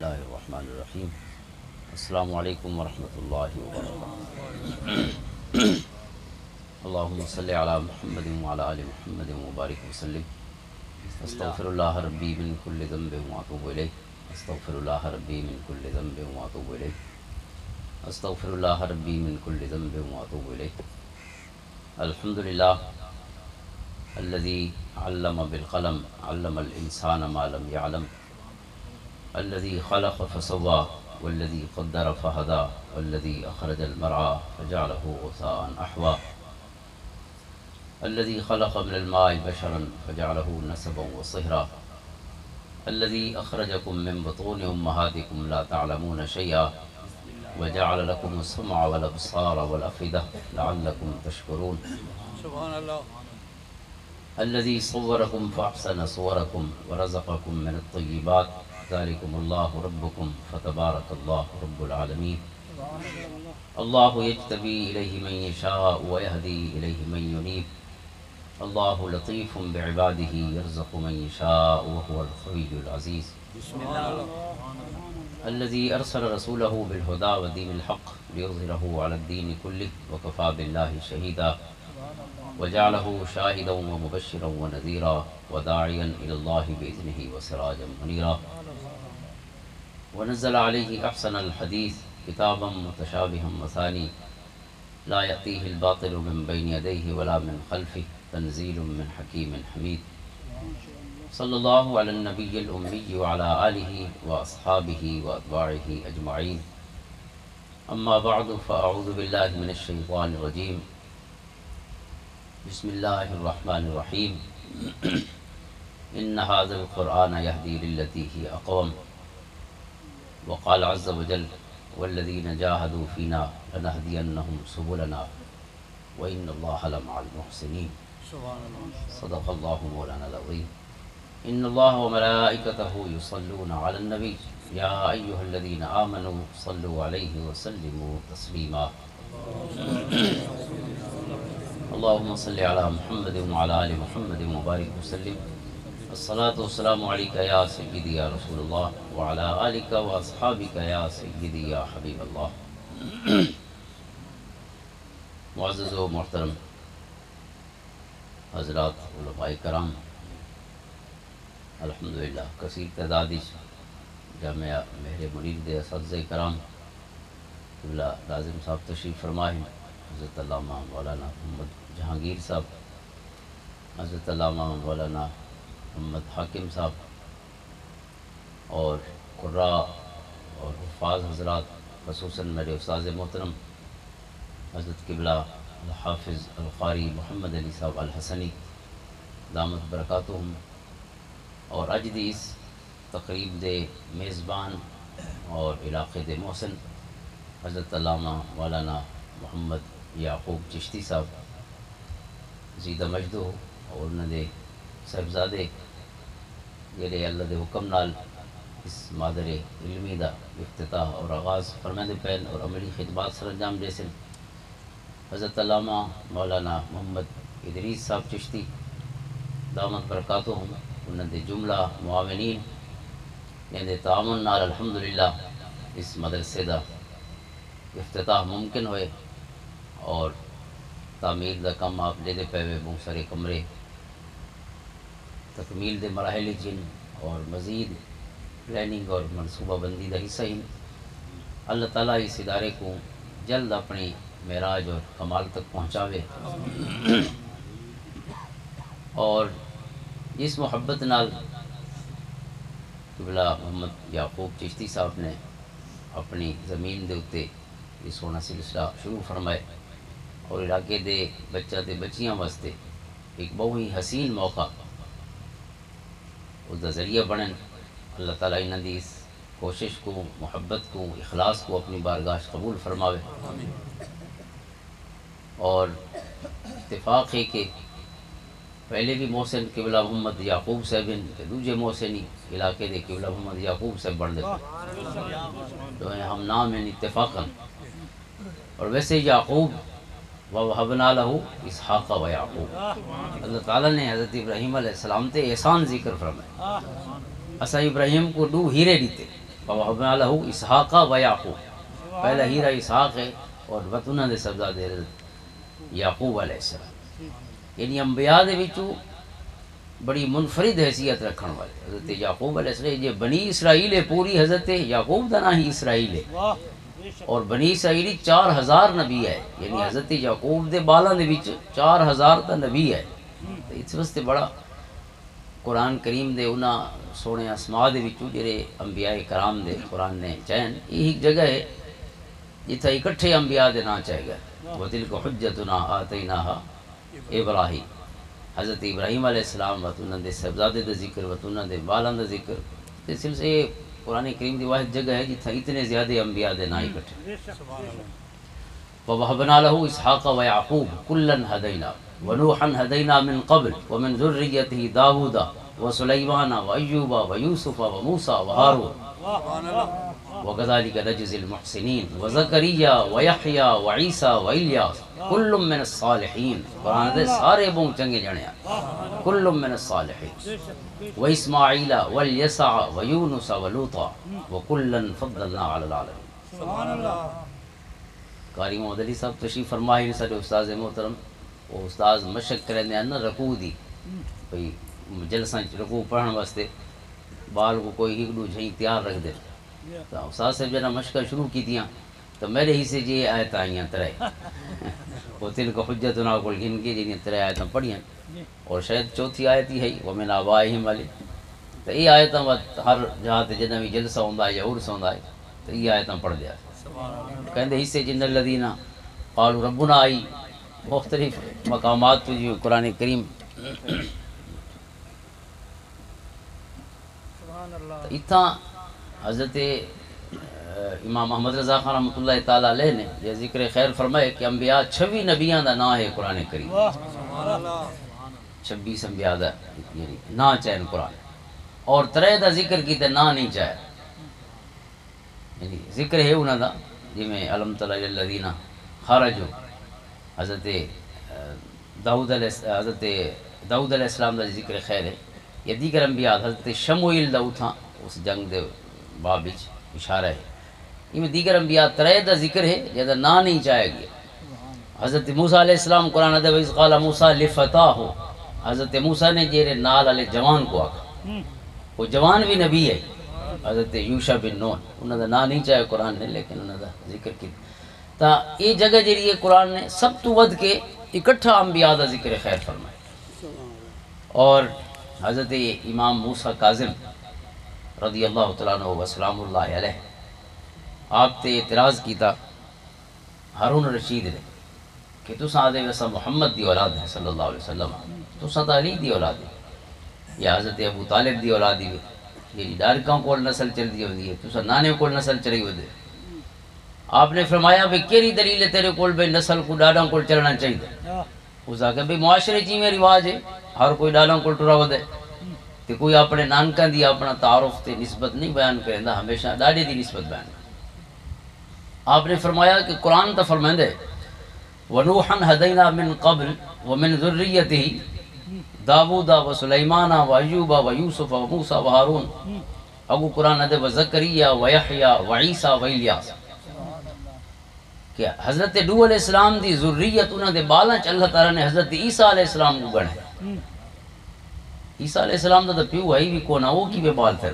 اللہ الرحمن الرحیم السلام علیکم ورحمۃ اللہ وبرکاتہ اللہم صلی علی محمد وعلی آل محمد وبارک وسلم استغفر اللہ ربی من کل ذنب واتوب الیہ استغفر اللہ ربی من کل ذنب واتوب الیہ استغفر اللہ ربی من کل ذنب واتوب الیہ الحمدللہ الذی علم بالقلم علم الانسان ما لم يعلم الذي خلق فسوى والذي قدر فهدى والذي أخرج المرعى فجعله غثاء أحوى الذي خلق من الماء بشرا فجعله نسبا وصهرا الذي أخرجكم من بطون أمهاتكم لا تعلمون شيئا وجعل لكم السمع والأبصار والأفئدة لعلكم تشكرون سبحان الله الذي صوركم فأحسن صوركم ورزقكم من الطيبات ذلكم الله ربكم فتبارك الله رب العالمين الله يجتبي إليه من يشاء ويهدي إليه من ينيب الله لطيف بعباده يرزق من يشاء وهو القوي العزيز بسم الله الذي أرسل رسوله بالهدى ودين الحق ليظهره على الدين كله وكفى بالله شهيدا وجعله شاهدا ومبشرا ونذيرا وداعيا إلى الله بإذنه وسراجا منيرا ونزل عليه أحسن الحديث كتابا متشابها مثاني لا يأتيه الباطل من بين يديه ولا من خلفه تنزيل من حكيم حميد صلى الله على النبي الأمي وعلى آله وأصحابه وأتباعه أجمعين أما بعد فأعوذ بالله من الشيطان الرجيم بسم الله الرحمن الرحيم إن هذا القرآن يهدي للتي هي أقوم وقال عز وجل والذين جاهدوا فينا لنهدينهم سبلنا وإن الله لمع المحسنين صدق الله مولانا العظيم إن الله وملائكته يصلون على النبي يا أيها الذين آمنوا صلوا عليه وسلموا تسليما اللهم صل على محمد وعلى آل محمد وبارك وسلم الصلاة والسلام عليك يا سيدي يا رسول الله وعلى آلك وأصحابك يا سيدي يا حبيب الله معزز و محترم حضرات علماء کرام الحمدللہ کثیر تعدادی جامعہ مہر منیر دے اساتذہ کرام قبلہ لازم صاحب تشریف فرمائیں حضرت علامہ مولانا محمد جہانگیر صاحب حضرت علامہ مولانا محمد حاکم صاحب اور قراء اور حفاظ حضرات خصوصاً میرے استاذ محترم حضرت قبلہ الحافظ القاری محمد علی صاحب الحسنی دامت برکاتہم اور اج دی اس تقریب دے میزبان اور علاقے دے محسن حضرت علامہ مولانا محمد یعقوب چشتی صاحب زیدہ مجدو اور انہوں دے صاحبزادے جڑے اللہ دے حکم نال اس مادر علمی دا افتتاح اور آغاز فرمائے پہن اور عملی خدمات سر انجام دے سن حضرت علامہ مولانا محمد ادریس صاحب چشتی دامت برکاتہم انہوں دے جملہ معاونین یعنی تعاون نال الحمدللہ اس مدرسے دا افتتاح ممکن ہوئے اور تعمیر دا کم آپ لے دے پہوے بہت سارے کمرے تکمیل دے مراحل جن اور مزید پلاننگ اور منصوبہ بندی دا حصہ ہی اللہ تعالیٰ اس ادارے کو جلد اپنی معراج اور کمال تک پہنچاوے اور اس محبت نال قبلہ محمد یعقوب چشتی صاحب نے اپنی زمین دے اتے یہ سونا سلسلہ شروع فرمائے اور علاقے دے بچہ دے بچیاں واسطے ایک بہت ہی حسین موقع اس کا ذریعہ بنن اللہ تعالیٰ انہوں دی اس کوشش کو محبت کو اخلاص کو اپنی بارگاہ قبول فرماوے اور اتفاق ہے کہ پہلے بھی محسن قبلہ محمد یعقوب صاحب ہیں دوجے محسنی علاقے دے قبلہ محمد یعقوب صاحب بن دے تو ہم نام ہیں اتفاقاً اور ویسے یعقوب وَوَهَبْنَا لَهُ اسحاق و یعقوب اللہ تعالیٰ نے حضرت ابراہیم علیہ السلام تے احسان ذکر فرمائے اسا ابراہیم کو دو ہیرے دیتے وَوَهَبْنَا لَهُ إِسْحَاقَ وَيَعْقُوبَ، پہلا ہیرا اسحاق ہے اور وطنہ دے سبزاد حضرت یعقوب علیہ السلام، یعنی انبیاء دے وچوں بڑی منفرد حیثیت رکھن والے حضرت یعقوب علیہ السلام، یہ بنی اسرائیل ہے پوری، حضرت یعقوب دا نام ہی اسرائیل ہے، اور بنی اسرائیلی 4000 نبی ہے، یعنی حضرت یعقوب دے بالاں دے وچ 4000 تا نبی ہے۔ اس واسطے بڑا قرآن کریم دے انہاں سونے اسماء دے وچوں جڑے انبیاء کرام دے قرآن نے چین، یہی جگہ ہے جتھے اکٹھے انبیاء دے نام چاہے گا۔ وَتِلْكَ حُجَّتُنَا آتَيْنَاهَا ابراہیم، حضرت ابراہیم علیہ السلام وطنہ دے صاحبزادے دا ذکر، وطنہ دے بالاں دا ذکر، اس سلسلے قرآن کریم دی واحد جگہ ہے جتھا اتنے زیادہ انبیاء دے نام اکٹھے۔ وَوَهَبْنَا لَهُ إِسْحَاقَ وَيَعْقُوبَ كُلًّا هَدَيْنَا وَنُوحًا هَدَيْنَا مِن قَبْلُ وَمِن ذُرِّيَّتِهِ دَاوُودَ وَسُلَيْمَانَ وَأَيُّوبَ وَيُوسُفَ وَمُوسَى وَهَارُونَ وَكَذَلِكَ نَجْزِي الْمُحْسِنِينَ وَزَكَرِيَّا وَيَحْيَا وَعِيسَى وَإِلْيَاسَ كُلٌّ مِّنَ الصَّالِحِينَ، قرآن دے سارے بوں چنگے جنے ہیں، كُلٌّ مِّنَ الصَّالِحِينَ وَإِسْمَاعِيلَ وَالْيَسَعَ وَيُونُسَ وَلُوطًا وَكُلًّا فَضَّلْنَا عَلَى الْعَالَمِينَ۔ سبحان اللہ۔ قاری محمد علی صاحب تشریف فرمائے سارے استاذ محترم، وہ استاذ مشق کریں نا رکوع دی، بھئی جلسہ رکوع پڑھن واسطے بال کو کوئی ایک دو جھیں تیار رکھ دے، تو استاذ صاحب جنہ مشقہ شروع کی دیاں تو میرے ہی سے جی آیت آئیاں ترے، وہ تِلْكَ حُجَّتُنَا کو گن کے جنہیں ترے آیتاں پڑھیاں، اور شاید چوتھی آیت ہی ہے وَمِنْ آبَائِهِمْ عَلِي، تو یہ آیتاں ہر جہاں تے جنہ بھی جلسہ ہوندہ ہے یا عرس ہوندہ ہے تو یہ آیتاں پڑھ دیا، کہندے حصے جن الذین قالوا ربنا آئی، مختلف مقامات تو جو قرآن کریم اتھاں حضرت امام محمد رضا خان رحمۃ اللہ تعالیٰ علیہ نے یہ ذکر خیر فرمائے کہ انبیاء 26 نبیاں دا نا ہے قرآن کریم، 26 انبیاء دا یعنی نا چاہن قرآن، اور 3 دا ذکر کی تے نا نہیں چاہے، یعنی ذکر ہے انہاں دا جی میں علم تعالی الذین خرجوا، حضرت داؤد علیہ السلام دا ذکر خیر ہے، یا دیگر انبیاء حضرت شموئیل دا اتھاں اس جنگ دے باب وچ اشارہ ہے، یہ دیگر انبیاء 3 دا ذکر ہے جہاں نا نہیں چاہے گیا۔ حضرت موسیٰ علیہ السلام قرآن دے وَإِذْ قَالَ مُوسَىٰ لِفَتَاهُ، حضرت موسیٰ نے جیرے نال والے جوان کو آکھا، وہ جوان بھی نبی ہے، حضرت یوشع بن نون، انہوں نے نا نہیں چاہے قرآن نے لیکن انہوں نے ذکر کی، تا یہ جگہ جیڑی ہے قرآن نے سب تو ود کے اکٹھا انبیاء دا ذکر خیر فرمائے، اور حضرت امام موسیٰ کاظم رضی اللہ تعالیٰ عنہ وسلام اللہ علیہ آپ تے اعتراض کیتا ہارون رشید نے کہ تساں آدھے ویسا محمد دی اولاد ہے صلی اللہ علیہ وسلم، تساں تا علی دی اولاد ہے یا حضرت ابو طالب دی اولاد ہے، یہ ڈارکاں کول نسل چل دی ہوندی ہے، تساں نانے کول نسل چلی ہوندی۔ آپ نے فرمایا بھئی کیری دلیل ہے تیرے کول بھئی نسل کو ڈاڈاں کول چلنا چاہیے، اس آکے بھئی معاشرے چی میں رواج ہے ہر کوئی ڈاڈاں کول ٹرا ودے، تے کوئی اپنے نانکاں دی اپنا تعارف تے نسبت نہیں بیان کریندا، ہمیشہ ڈاڈے دی نسبت بیان کریندا۔ آپ نے فرمایا کہ قرآن تا فرمائندے وَنُوحًا هَدَيْنَا مِن قَبْلُ وَمِن ذُرِّيَّتِهِ داوود وسلیمان وایوب ویوسف وموسیٰ وہارون، اگو قرآن دے وزکریہ ویحییٰ وعیسیٰ وإلیاس، کہ حضرت نوح علیہ السلام دی ذریت انہاں دے بالاں چ اللہ تعالیٰ نے حضرت عیسیٰ علیہ السلام کو گڑھے، عیسیٰ علیہ السلام دا پیو ہے بھی کونا، وہ کی بے بال تھے،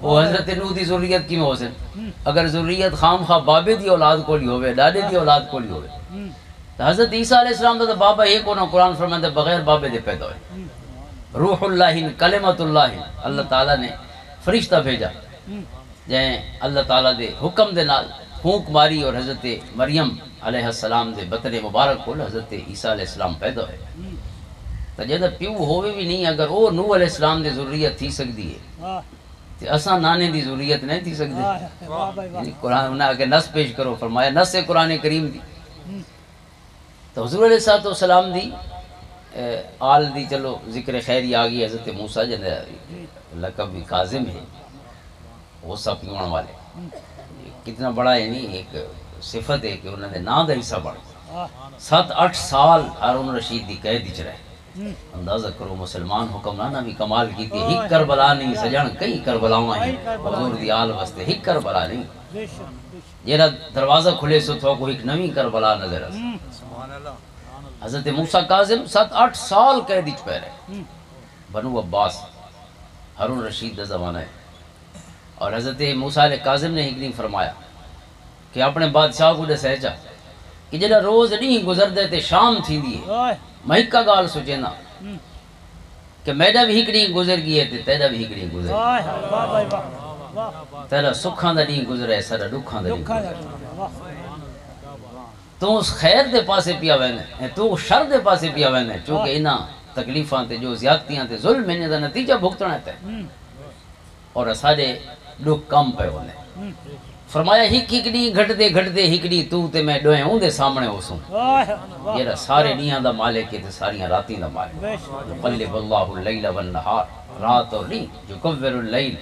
وہ حضرت نوح دی ذریت کی میں ہو سن، اگر ذریت خام خواہ بابے دی اولاد کو لی ہوئے ڈاڈے دی اولاد کو لی ہوئے، تو حضرت عیسیٰ علیہ السلام دا بابا ایک ہونا، قرآن فرماتے بغیر بابے دے پیدا ہوئے، روح اللہ کلمت اللہ، اللہ تعالیٰ نے فرشتہ بھیجا جائیں اللہ تعالیٰ دے حکم دے نال پھونک ماری، اور حضرت مریم علیہ السلام دے بطن مبارک کو حضرت عیسیٰ علیہ السلام پیدا ہوئے، تو جدہ پیو ہوئے بھی نہیں، اگر وہ نوح علیہ السلام دے ذریت تھی سکتی ہے تو اساں نانے دی ذریت نہیں تھی سکتی، یعنی قرآن انہیں آگے نس پیش کرو، فرمایا نس سے قرآن کریم دی، تو حضور علیہ السلام دی آل دی چلو ذکر خیری آگئی، حضرت موسیٰ جنہ لقب بھی کاظم ہے، وہ سب پیوان والے، کتنا بڑا یعنی ایک صفت ہے کہ انہوں نے نا دا حصہ بڑھ 7-8 سال ہارون رشید دی قید وچ رہے، اندازہ کرو مسلمان حکمرانہ بھی کمال کی تھی، ہک کربلا نہیں سجن کئی کربلاواں ہیں حضور دی آل واسطے ہک کربلا نہیں، جیڑا دروازہ کھلے سو تو کو ایک نویں کربلا نظر آ۔ حضرت موسیٰ کاظم 7-8 سال قید وچ پے رہے، بنو عباس ہارون رشید دا زمانہ ہے، اور حضرت موسیٰ علیہ کاظم نے ایک دن فرمایا کہ اپنے بادشاہ کو دسے چا کہ جڑا روز نہیں گزر دے تے شام تھی دیئے، میں ایک کا گال سوچے نا کہ میڈا بھی ہکڑی گزر گئی تے تیرا بھی ہکڑی گزر گئی، تیرا سکھاں دا نہیں گزرے سارا دکھاں دا نہیں گزرے، تو اس خیر دے پاسے پیا وینے تو شر دے پاسے پیا وینے، چونکہ انہاں تکلیفاں تے جو زیادتیاں تے ظلم انہیں دا نتیجہ بھگتنا تے اور سارے لوگ کم پہ ہونے۔ فرمایا ہکڑی گھٹ دے ہکڑی تو تے میں ڈوئیں ہوں دے سامنے ہو سوں، یہ سارے نیاں دا مالک تے ساریاں راتیں دا مالک، یقلب اللہ اللیل والنہار، رات اور نہیں یکور اللیل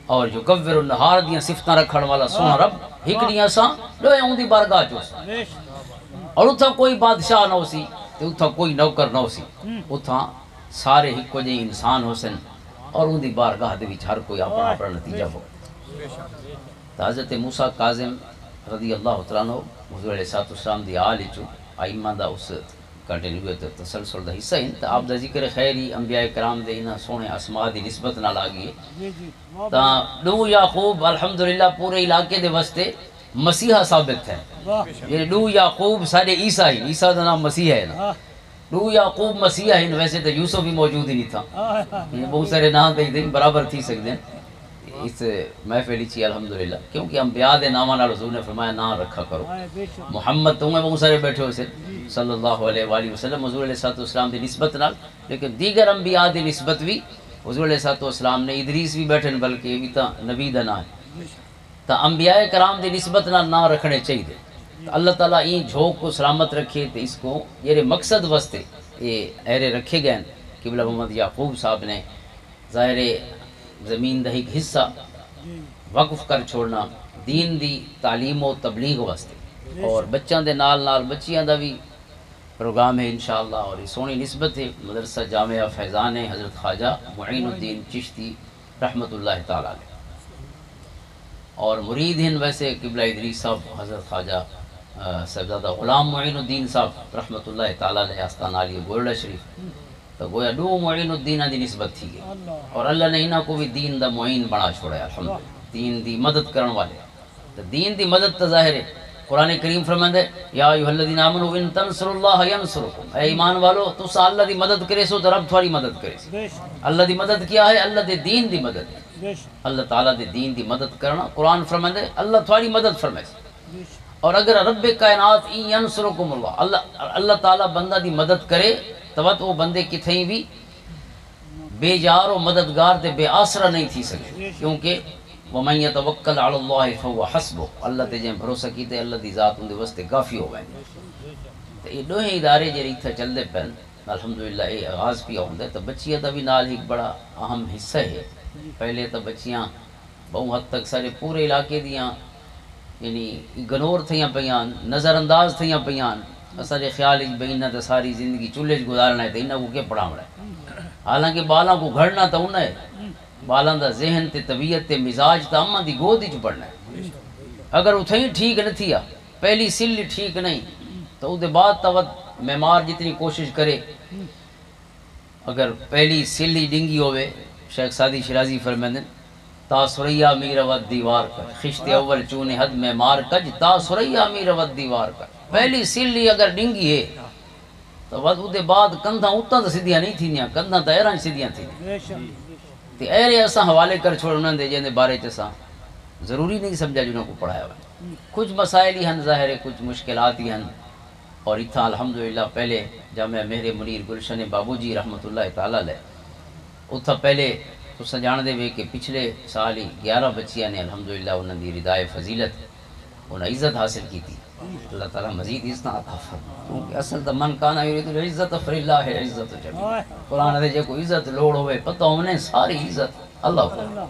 اور یکور النہار دیاں صفتاں رکھن والا سونا رب ہکڑیاں ساں ڈوئیں ہوں دی بارگاہ چو ساں، اور اتھا کوئی بادشاہ نہ ہو سی اتھا کوئی نوکر نہ ہو سی، اتھا سارے ہکو جے انسان ہو سن اور ان دی بارگاہ دے وچ ہر کوئی اپنا اپنا نتیجہ ہو۔ حضرت موسیٰ کاظم رضی اللہ تعالیٰ عنہ حضور علیہ السلام دی آل چو آئمہ دا اس کنٹینیویت تسلسل دا حصہ ہیں، تا آپ دا ذکر خیری انبیاء کرام دے انہاں سونے اسماء دی نسبت نہ لاگئے، تا دو یعقوب الحمدللہ پورے علاقے دے وستے مسیحہ ثابت ہے، یہ دو یعقوب سارے عیسیٰ ہی، عیسیٰ دا نام مسیح ہے نا، دو یعقوب مسیح ہیں، ویسے تو یوسف بھی موجود ہی نہیں تھا، بہت سارے نام دے برابر تھی سکتے ہیں اس محفلی چی الحمدللہ، کیونکہ انبیاء دے نامہ نال حضور نے فرمایا نام رکھا کرو، محمد تو میں بہت سارے بیٹھے ہو سے صلی اللہ علیہ وآلہ وسلم حضور علیہ السلام دی نسبت نال، لیکن دیگر انبیاء دی نسبت بھی حضور علیہ السلام نے ادریس بھی بیٹھے بلکہ یہ بھی تا نبی دا نام ہے، تا انبیاء کرام دی نسبت نال نام رکھنے چاہیے، اللہ تعالیٰ این جھوک کو سلامت رکھے تو اس کو یہ مقصد واسطے یہ ایرے رکھے گئے قبلہ محمد یعقوب صاحب نے ظاہر زمین دا ایک حصہ وقف کر چھوڑنا دین دی تعلیم و تبلیغ واسطے، اور بچوں دے نال نال بچیاں دا بھی پروگرام ہے انشاءاللہ، اور یہ سونی نسبت ہے مدرسہ جامعہ فیضان حضرت خواجہ معین الدین چشتی رحمۃ اللہ تعالیٰ علیہ، اور مرید ہیں ویسے قبلہ ادریس صاحب حضرت خواجہ صاحبزادہ غلام معین الدین صاحب رحمۃ اللہ تعالیٰ علیہ آستان علی گولڈا شریف، تو گویا دو معین الدین دی نسبت تھی گئی، اور اللہ نے انہاں کو بھی دین دا معین بنا چھوڑا الحمدللہ، دین دی مدد کرن والے، تو دین دی مدد تو ظاہر ہے قرآن کریم فرماندا ہے یا ایھا الذین آمنوا ان تنصروا اللہ ینصرکم، اے ایمان والو تساں اللہ دی مدد کرے سو تو رب تھوڑی مدد کرے سو، اللہ دی مدد کیا ہے؟ اللہ دے دین دی مدد ہے، اللہ تعالیٰ دے دین دی مدد کرنا، قرآن فرماندا ہے اللہ تھوڑی مدد فرمائے، اور اگر رب کائنات این ینصرکم اللہ تعالیٰ بندہ دی مدد کرے تو وہ بندے کتھیں بھی بے جار و مددگار تے بے آسرا نہیں تھی سکے، کیونکہ وَمَن يَتَوَكَّلْ عَلَى اللَّهِ فَهُوَ حَسْبُهُ، اللہ تے جن بھروسہ کیتے اللہ دی ذات ان دے واسطے کافی ہو گئے، تو یہ دوہیں ادارے جڑے اتھا چل دے پن الحمدللہ یہ آغاز پیا ہوندا ہے، تو بچیاں دا بھی نال ایک بڑا اہم حصہ ہے، پہلے تو بچیاں بہت حد تک سارے پورے علاقے دیاں یعنی اگنور تھیاں پیاں، نظر انداز تھیاں پیاں، سارے خیال بھئی انہاں تے ساری زندگی چولہے گزارنا ہے تو انہاں کو کیا پڑھاونا ہے، حالانکہ بالاں کو گھڑنا تو انہاں ہے، بالاں دا ذہن تے طبیعت تے مزاج تا اماں دی گود وچ پڑھنا ہے، اگر اتھیں ٹھیک نہ تھیا پہلی سل ٹھیک نہیں تو اس دے بعد تو بیمار جتنی کوشش کرے، اگر پہلی سل ہی ڈنگی ہوئے، شیخ سعدی شرازی فرمائیں تا سریا میر ود دیوار کر، خشت اول چونے حد میں مار کج تا سریا میر ود دیوار کر، پہلی سلی اگر ڈنگی ہے تو وہ دے بعد کندھاں اتنا تو سیدھیاں نہیں تھینیاں، کندھاں تو ایران سیدھیاں تھینیاں، تو ایرے ایسا حوالے کر چھوڑنا دے جن دے بارے چسا ضروری نہیں سمجھا جنہوں کو پڑھایا ہوا، کچھ مسائل ہی ہن ظاہر ہے، کچھ مشکلات ہی ہن، اور اتھا الحمدللہ پہلے جامعہ مہر منیر گلشن بابو جی رحمۃ اللہ تعالیٰ علیہ اتھا پہلے تو جان دے وے کہ پچھلے سال ہی 11 بچیاں نے الحمدللہ انہوں دی ردائے فضیلت انہیں عزت حاصل کی تھی، اللہ تعالیٰ مزید عزت عطا فرمائے، کیونکہ اصل تو من کانا یرید العزت فللہ العزت جمیعا، قرآن دے جے کوئی عزت لوڑ ہوئے پتہ ہونے ساری عزت اللہ کو،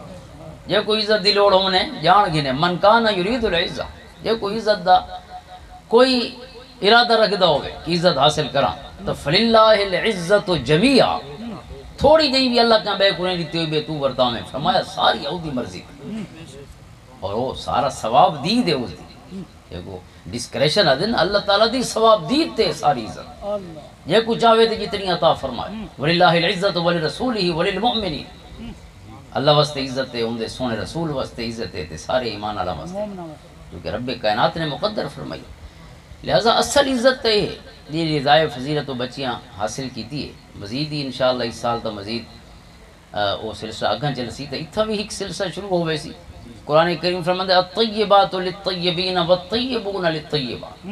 جے کوئی عزت دی لوڑ ہونے جان گنے من کانا یرید العزت، جے کوئی عزت دا کوئی ارادہ رکھدا ہوئے کہ عزت حاصل کراں تو فللہ العزت جمیعا تھوڑی جہی بھی اللہ کا بے کو نہیں دیتے ہوئے بے تو ورتا میں فرمایا ساری اودی مرضی اور وہ سارا ثواب دی دے اس دی دیکھو ڈسکریشن ادن اللہ تعالیٰ دی ثواب دی تے ساری عزت یہ کو چاہے تے جتنی عطا فرمائے وللہ العزت ولرسولہ وللمؤمنین اللہ واسطے عزت ہے ان دے سونے رسول واسطے عزت ہے تے سارے ایمان والا واسطے کیونکہ رب کائنات نے مقدر فرمائی لہذا اصل عزت ہے یہ رضائے فضیلت و بچیاں حاصل کیتی ہے مزید ہی انشاءاللہ اس سال تو مزید وہ سلسلہ اگاں چل سی تو اتھا بھی ایک سلسلہ شروع ہو ویسی قرآن کریم فرماتا ہے الطیبات للطیبین والطیبون للطیبات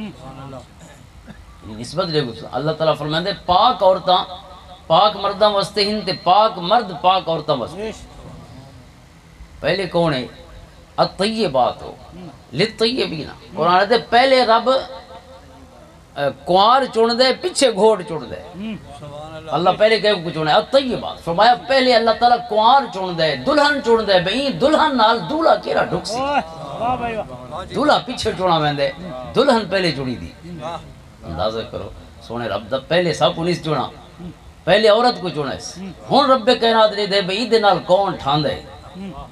نسبت لے گا اللہ تعالیٰ فرماتا ہے پاک عورتاں پاک مرداں واسطے ہن تے پاک مرد پاک عورتاں واسطے پہلے کون ہے الطیبات ہو للطیبین قرآن کہتے پہلے رب کوار چن دے پیچھے گھوڑ چن دے اللہ پہلے کہے کو چنے الطیبات فرمایا پہلے اللہ تعالیٰ کوار چن دے دلہن چن دے بھئی دلہن نال دولہا کیرا ڈھک سی دولہا پیچھے چنا ویندے دلہن پہلے چنی دی اندازہ کرو سونے رب دا پہلے سب کو نہیں چنا پہلے عورت کو چنا اس ہون رب کائنات نے دے بھئی دے نال کون ٹھان دے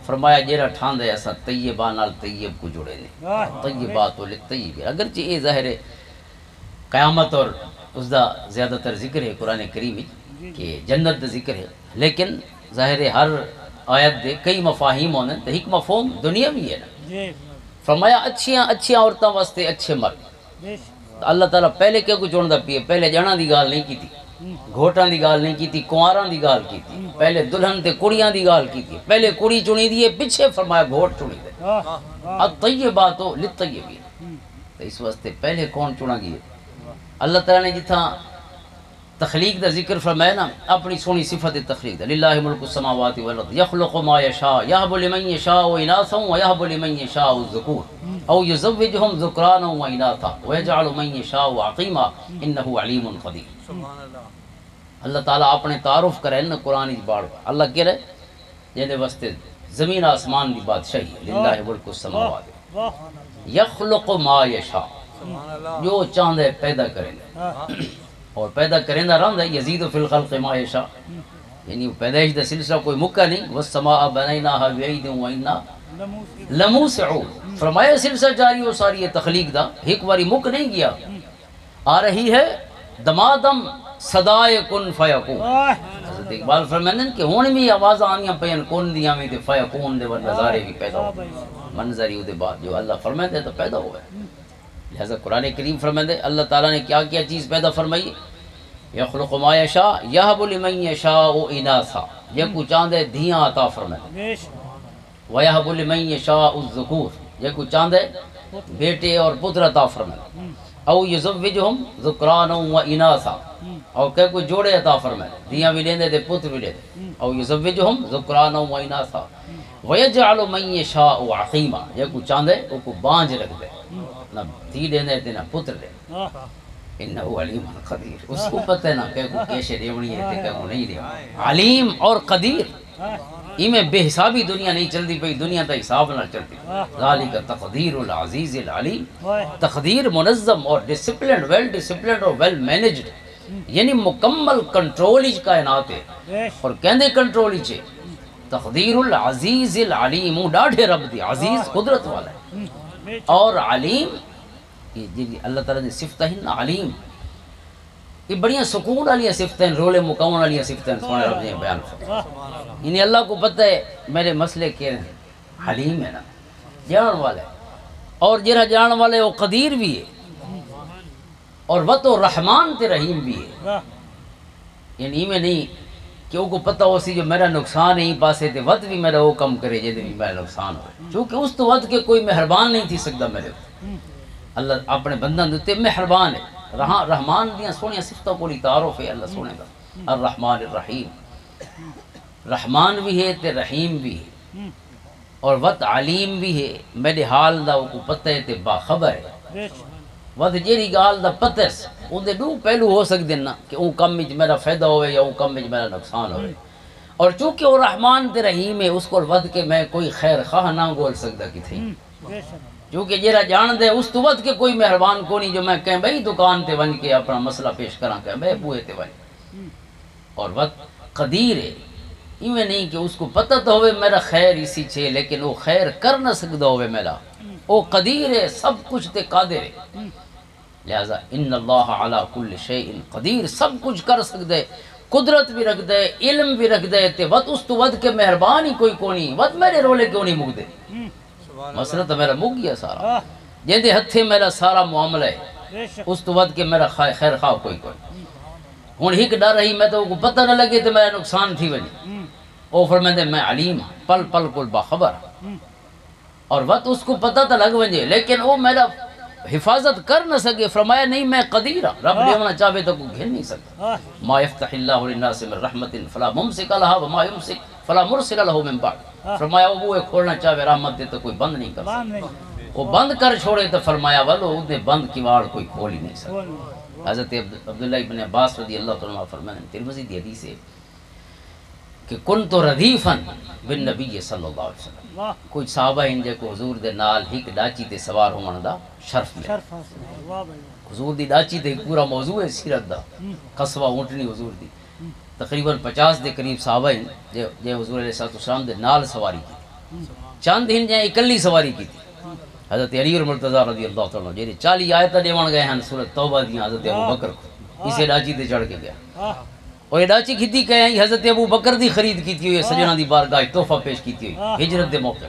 فرمایا جیرا ٹھان دے ایسا طیبہ نال طیب کو جڑے دے طیبات للطیب اگرچہ یہ ظاہر ہے قیامت اور اس دا زیادہ تر ذکر ہے قرآن کریم کہ جنت دا ذکر ہے لیکن ظاہر ہے ہر آیت دے کئی مفاہیم ہونے تو ایک مفہوم دنیا بھی ہے نا فرمایا اچھیاں عورتوں واسطے اچھے مرد اللہ تعالیٰ پہلے کیا کو چوندا پیے پہلے جنا دی گال نہیں کی تھی گھوٹاں دی گال نہیں کی تھی کنواراں دی گال کی تھی پہلے دلہن تے کڑیاں دی گال کی تھی پہلے کڑی چنی دیے پیچھے فرمایا گھوٹ چنی دے الطیبات للطیبین تو اس واسطے پہلے کون چنا گئے اللہ تعالیٰ نے جتھا تخلیق دا ذکر فرمایا نا اپنی سونی صفت تخلیق دا للہ ملک السماوات والارض یخلق ما یشاء یہب لمن یشاء اناثا ویہب لمن یشاء الذکور او یزوجہم ذکرانا واناثا ویجعل من یشاء عقیما انہ علیم قدیر اللہ تعالیٰ اپنے تعارف کرے نا قرآن اس بار اللہ کہہ رہے جہدے واسطے زمین آسمان دی بادشاہی للہ ملک السماوات یخلق ما یشاء جو چاندے پیدا کریں گے اور پیدا کریں دا رہن دا یزید فی الخلق ما یشاء یعنی پیدائش دا سلسلہ کوئی مکہ نہیں والسماء بنیناہا بعید وإنا لموسعون فرمایا سلسلہ جاری ہو ساری یہ تخلیق دا ایک واری مک نہیں گیا آ رہی ہے دمادم صدائے کن فیکون حضرت اقبال فرمائیں کہ ہون بھی آواز آنیاں پہن کن دیاں میں دے فیکون دے نظارے بھی پیدا ہو منظری دے بعد جو اللہ فرمائیں دے تو پیدا ہوا ہے لہذا قرآن کریم فرمائیں دے اللہ تعالیٰ نے کیا کیا چیز پیدا فرمائی یخلق ما یشاء یہب لمن یشاء اناثا یہ کو چاندے دھیاں عطا فرمائیں ویہب لمن یشاء الذکور یہ کو چاندے بیٹے اور پتر عطا فرمائیں او یزوجہم ذکرانا و اناثا اور کہ کوئی جوڑے عطا فرمائے دیاں بھی لیندے دے پتر بھی لیندے او یزوجہم ذکرانا و اناثا ویجعل من یشاء عقیما یہ کو چاندے وہ کو بانج رکھ دے نہ دھی لیندے دے نہ پتر دے انہو علیم قدیر اس کو پتہ نہ کہ کو کیسے ریونی ہے کہ کو نہیں ریونی علیم اور قدیر میں بے حسابی دنیا نہیں چلتی پئی دنیا تا حساب نہ چلتی ذالک تقدیر العزیز العلیم تقدیر منظم اور ڈسپلنڈ ویل ڈسپلنڈ اور ویل مینجڈ یعنی مکمل کنٹرول ہی کائنات ہے اور کہندے کنٹرول ہی تقدیر العزیز العلیم ڈاڑھے رب دی عزیز قدرت والا ہے اور علیم یہ اللہ تعالیٰ نے صفتہ ہی نا علیم یہ بڑیاں سکون والی صفتیں رولے مکون والی صفتیں سونے رب نے بیان فرمایا یعنی اللہ کو پتہ ہے میرے مسئلے کیا ہیں حلیم ہے نا جان والے اور جہاں جان والے وہ قدیر بھی ہے اور وہ تو رحمان تے رحیم بھی ہے یعنی میں نہیں کہ وہ کو پتہ ہو سی جو میرا نقصان ہی پاسے تے وقت بھی میرا وہ کم کرے جے بھی میرا نقصان ہو چونکہ اس تو وقت کے کوئی مہربان نہیں تھی سکتا میرے اللہ اپنے بندہ دیتے مہربان ہے رحمان دیاں سونیاں صفتوں کو تعارف ہے اللہ سونے کا الرحمن الرحیم رحمان بھی ہے تے رحیم بھی ہے اور وقت علیم بھی ہے میرے حال دا وہ کو پتہ ہے تے باخبر ہے وقت جیری گال دا پتہ ہے ان دے دو پہلو ہو سکتے نا کہ اون کم میں میرا فائدہ ہوئے یا اون کم میں میرا نقصان ہوئے اور چونکہ وہ رحمان تے رحیم ہے اس کو وقت کے میں کوئی خیر خواہ نہ گول سکتا کی تھی کیونکہ جیرا جان دے اس تو ود کے کوئی مہربان کو نہیں جو میں کہیں بھئی دکان تے ون کے اپنا مسئلہ پیش کراں کہ بھئی بوئے تے ون اور وقت قدیر ہے ایویں نہیں کہ اس کو پتہ تو ہوئے میرا خیر اسی چھے لیکن وہ خیر کر نہ سکتا ہوئے میرا وہ قدیر ہے سب کچھ تے قادر ہے لہذا ان اللہ علی کل شیء قدیر سب کچھ کر سکتے قدرت بھی رکھ دے علم بھی رکھ دے تے ود اس تو ود کے مہربان ہی کوئی کونی ود میرے رولے کیوں نہیں مک دے مسئلہ تو میرا مک گیا سارا جیندے ہتھے میرا سارا معاملہ ہے اس تو ود کے میرا خیر خواہ کوئی ہوں ہک ڈر رہی میں تو پتہ نہ لگے تو میرا نقصان تھی وجہ او فرمائے میں علیم پل پل کل باخبر اور وقت اس کو پتہ تو لگ وجے لیکن وہ میرا حفاظت کر نہ سکے فرمایا نہیں میں قدیر ہوں رب دیونا چاہے تو کوئی گھر نہیں سکتا ما یفتح اللہ للناس من رحمت فلا ممسک لها وما یمسک فلا مرسل له من بعد فرمایا وہ کھولنا چاہے رحمت دے تو کوئی بند نہیں کر سکتا وہ بند کر چھوڑے تو فرمایا ولو نے بند کی واڑ کوئی کھول ہی نہیں سکتا حضرت عبداللہ ابن عباس رضی اللہ عنہ فرمانے ترمذی دی حدیث ہے کہ کنت ردیفا بالنبی صلی اللہ علیہ وسلم کوئی صحابہ ہیں جے کو حضور دے نال ہک ڈاچی تے سوار ہون دا شرف ملے حضور دی ڈاچی تے پورا موضوع ہے سیرت دا قصوہ اونٹنی حضور دی تقریباً 50 دے قریب صحابہ ہیں جے حضور علیہ السلام دے نال سواری کی چند ہن جے اکلی سواری کی تھی حضرت علی اور مرتضی رضی اللہ عنہ جے 40 آیتاں دیوان گئے ہیں سورۃ توبہ دیاں حضرت ابوبکر کو اسے ڈاچی تے چڑھ کے گیا اور یہ ڈاچی کھتی کہیں حضرت ابو بکر دی خرید کیتی ہوئی سجنہ دی بارگاہ تحفہ پیش کیتی ہوئی ہجرت دے موقع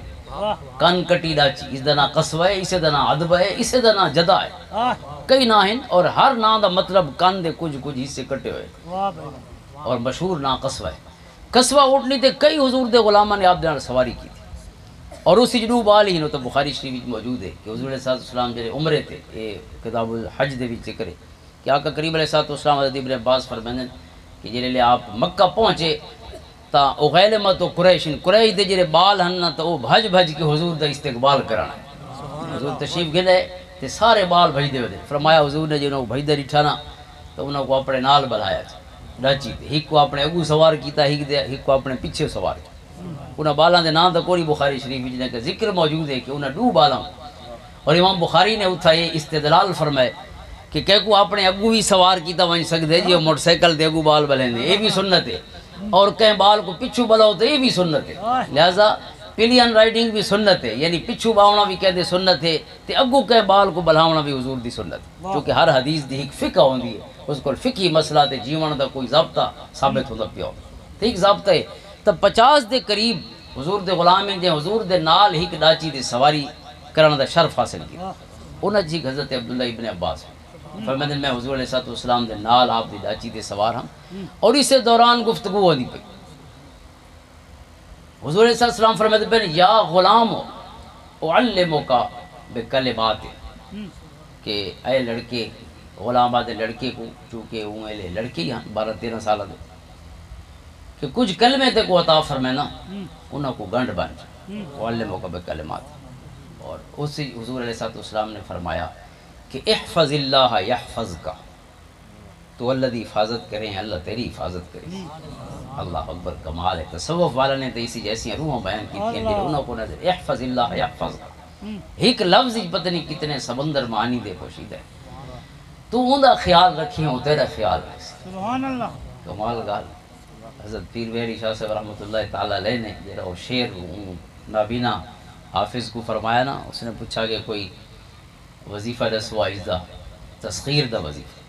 کن کٹی ڈاچی اس دا نا قصوہ ہے اسے دا نا عدبہ ہے اسے دا نا جدا ہے کئی نا ہیں اور ہر نا دا مطلب کن دے کچھ حصے کٹے ہوئے اور مشہور نا قصوہ ہے قصوہ اٹھنی تے کئی حضور دے غلامہ نے آپ دے سواری کی تھی اور اسی جنوب آلی ہی تو بخاری شریف موجود ہے کہ حضور علیہ السلام جڑے عمرے تھے یہ کتاب الحج دے بھی ذکر ہے کہ آقا کریم علیہ السلام حضرت ابن عباس فرمائیں کہ جلے لے آپ مکہ پہنچے تا اغیلمت و قریش دے جلے بال ہننا تا وہ بھج بھج کے حضور دا استقبال کرانا ہے حضور تشریف گلے تے سارے بال بھج دے ہوئے فرمایا حضور نے جنہوں بھج دے رٹھانا تو انہوں کو اپنے نال بلایا تھا ڈاچی تے ہک کو اپنے اگو سوار کیتا ہک کو اپنے پیچھے سوار کیتا انہاں بالاں دے نام دا کوئی بخاری شریف جنہیں کا ذکر موجود ہے کہ انہاں دو بالاں اور امام بخاری نے اتھا یہ استدلال فرمائے کہ کہہ کو اپنے اگو ہی سوار کیتا وہیں سکتے جی موٹر سائیکل دے اگو بال بلیں دے یہ بھی سنت ہے اور کہیں بال کو پچھو بلاؤ تو یہ بھی سنت ہے لہذا پلین رائڈنگ بھی سنت ہے یعنی پچھو باؤنا بھی کہہ دے سنت ہے تے اگو کہیں بال کو بلاؤنا بھی حضور دی سنت ہے کیونکہ ہر حدیث دی ایک فقہ ہوندی ہے اس کو فقہی مسئلہ تے جیون دا کوئی ضابطہ ثابت ہوتا پیا ٹھیک ضابطہ ہے تب 50 دے قریب حضور دے غلامین جے حضور دے نال ہی ڈاچی دے سواری کرنا دا شرف حاصل کیا انہاں جی حضرت عبداللہ ابن عباس فرمائیں میں حضور علیہ السلام دے نال آپ دی ڈاچی دے سوار ہم اور اسے دوران گفتگو ہو دی پئی حضور علیہ السلام فرمائیں بن یا غلام اعلمک بکلمات کہ اے لڑکے غلام آدھے لڑکے کو چونکہ وہ اہلے لڑکے ہی 12-13 سالہ دے کہ کچھ کلمے تے کو عطا فرمائنا انہوں کو گنڈ بن جائے اعلمک بکلمات اور اسی حضور علیہ السلام نے فرمایا کہ احفظ اللہ یحفظک تو اللہ دی حفاظت کریں اللہ تیری حفاظت کرے اللہ اکبر کمال ہے تصوف والا نے تو اسی جیسی روحوں بیان کی تھی انہوں کو نظر احفظ اللہ یحفظک ایک لفظ پتہ نہیں کتنے سمندر معانی دے پوشید ہے تو ان دا خیال رکھی ہوں تیرا خیال رکھ سبحان اللہ کمال گال حضرت پیر ویری شاہ صاحب رحمۃ اللہ تعالیٰ علیہ نے جرا وہ شعر نابینا حافظ کو فرمایا نا اس نے پوچھا کہ کوئی وظیفہ رسوا اجزا تسخیر دا وظیفہ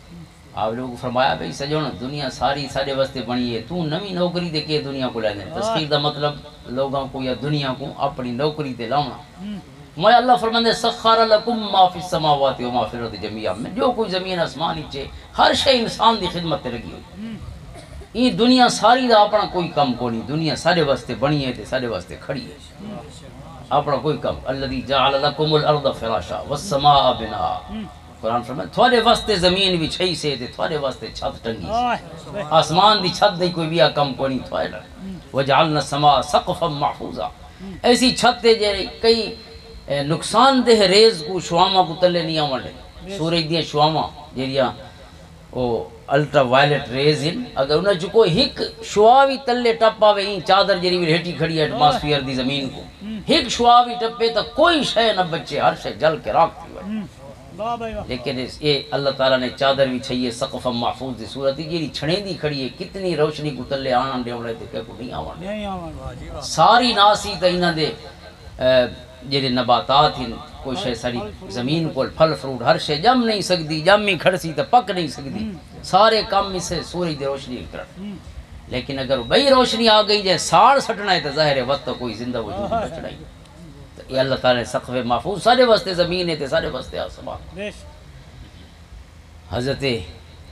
آپ لوگوں کو فرمایا بھئی سجونا دنیا ساری سارے واسطے بنی ہے تو نوی نوکری دے کے دنیا کو لے دیں تسخیر دا مطلب لوگوں کو یا دنیا کو اپنی نوکری دے لاؤنا میں اللہ فرماندے سخر لکم ما فی السماوات و ما فی الارض جميعا میں جو کوئی زمین آسمان نیچے ہر شے انسان دی خدمت تے لگی ہوئی یہ دنیا ساری دا اپنا کوئی کم کو نہیں دنیا سارے واسطے بنی ہے تے سارے واسطے کھڑی ہے اپنا کوئی کم الذی جعل لکم الارض فراشا والسماء بناء قرآن فرمائے تھوڑے واسطے زمین بھی چھئی سے تے تھوڑے واسطے چھت ٹنگی سے آسمان دی چھت دی کوئی بھی کم کو نہیں تھوڑے وجعلنا السماء سقفا محفوظا ایسی چھت تے جے کئی نقصان دہ ریز کو شواما کو تلے نہیں آمڑے سورج دیا شواما جیریا وہ الٹرا وائلٹ ریز ان اگر انہیں جو کوئی ہک شعاوی تلے ٹپا وے این چادر جری بھی ہیٹی کھڑی ہے ایٹماسفیئر دی زمین کو ہک شعاوی ٹپے تو کوئی شے نہ بچے ہر شے جل کے راکھ تھی وے لیکن یہ اللہ تعالیٰ نے چادر بھی چھئیے سقف محفوظ دی صورت جیری چھڑیں دی کھڑی ہے کتنی روشنی کو تلے آنن دے ہونے تے کو نہیں آوان ساری ناسی تا انہاں دے جیرے نباتات ہیں کوئی شے ساری زمین کو پھل فروٹ ہر شے جم نہیں سکتی جم ہی کھڑ سی تو پک نہیں سکتی سارے کام اسے سورج دے روشنی کرن لیکن اگر بھئی روشنی آ گئی جائے ساڑ سٹنا ہے تو ظاہر ہے وقت تو کوئی زندہ وجود بچنا ہی تو یہ اللہ تعالیٰ نے سقف محفوظ سارے واسطے زمین ہے سارے واسطے آسمان حضرت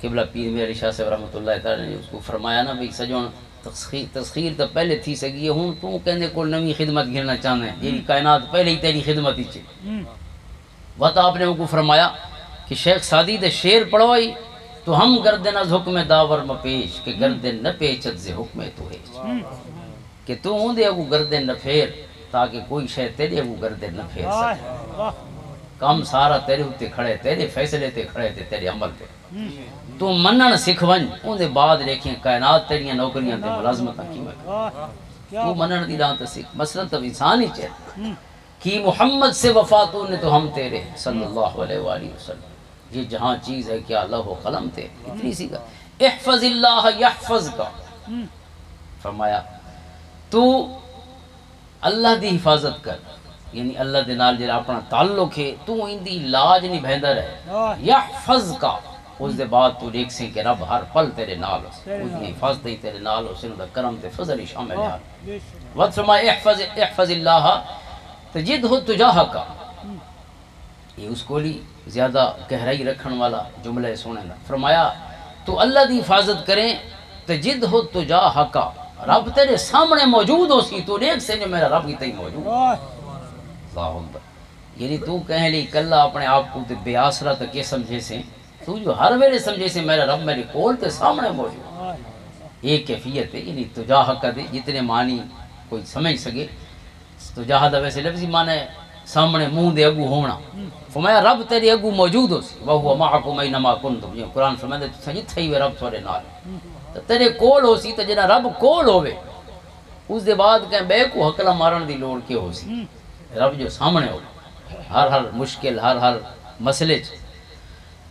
قبلہ پیر میرے شاہ صاحب رحمۃ اللہ تعالیٰ نے اس کو فرمایا نا بھئی سجون تسخیر تو پہلے تھی سکی ہے ہوں تو کہنے کو نوی خدمت گھرنا چاہنا ہے یہ کائنات پہلے ہی تیری خدمت ہی چھے وقت آپ نے ان کو فرمایا کہ شیخ سعدی دے شیر پڑھوائی تو ہم گردن از حکم داور مپیش کہ گردن نہ پیچت سے حکم تو ہے کہ تو ہوں دے اگو گردن نہ پھیر تاکہ کوئی شے تیرے اگو گردن نہ پھیر سکے کام سارا تیرے ہوتے کھڑے تیرے فیصلے تے کھڑے تے تیرے عمل تے تو منن سکھ ون ان دے بعد دیکھیں کائنات تیریاں نوکریاں تے ملازمتاں کی میں تو منن دی رات سکھ مثلا تو انسان ہی چاہے کہ محمد سے وفاتوں نے تو ہم تیرے صلی اللہ علیہ وآلہ وسلم یہ جہاں چیز ہے کیا اللہ و قلم تے اتنی سی کا احفظ اللہ یحفظ کا فرمایا تو اللہ دی حفاظت کر یعنی اللہ دے نال جڑا اپنا تعلق ہے تو ان دی لاج نہیں بہندر ہے یحفظ کا اس دے بعد تو دیکھ سے کہ رب ہر پل تیرے نال ہو اس دی حفاظت ہی تیرے نال ہو سن دا کرم تے فضل ہی شامل ہے وقت فرمایا احفظ اللہ تجد ہو تجاہ کا یہ اس کو لی زیادہ گہرائی رکھن والا جملہ سونے دا فرمایا تو اللہ دی حفاظت کریں تجد ہو تجاہ کا رب تیرے سامنے موجود ہو سی تو دیکھ سے جو میرا رب کی تئی موجود اللہ اکبر یعنی تو کہیں لی کلہ اپنے آپ کو بے آسرہ تک یہ سمجھے سے تو جو ہر ویلے سمجھے سے میرا رب میرے کول تے سامنے موجود ایک کیفیت ہے یعنی تجاہ کا دے جتنے معنی کوئی سمجھ سکے تجاہ دا ویسے لفظی معنی ہے سامنے منہ دے اگو ہونا فرمایا رب تیرے اگو موجود ہو سی وَهُوَ مَعَكُمْ أَيْنَمَا كُنْتُمْ یہ قرآن فرمائے تو سجد تھئی ہوئے رب تھوڑے نال تو تیرے کول ہو سی تو جنا رب کول ہوئے اس دے بعد کہیں بے کو حقلہ مارن دی لوڑ کے ہو سی رب جو سامنے ہو ہر مشکل ہر مسئلے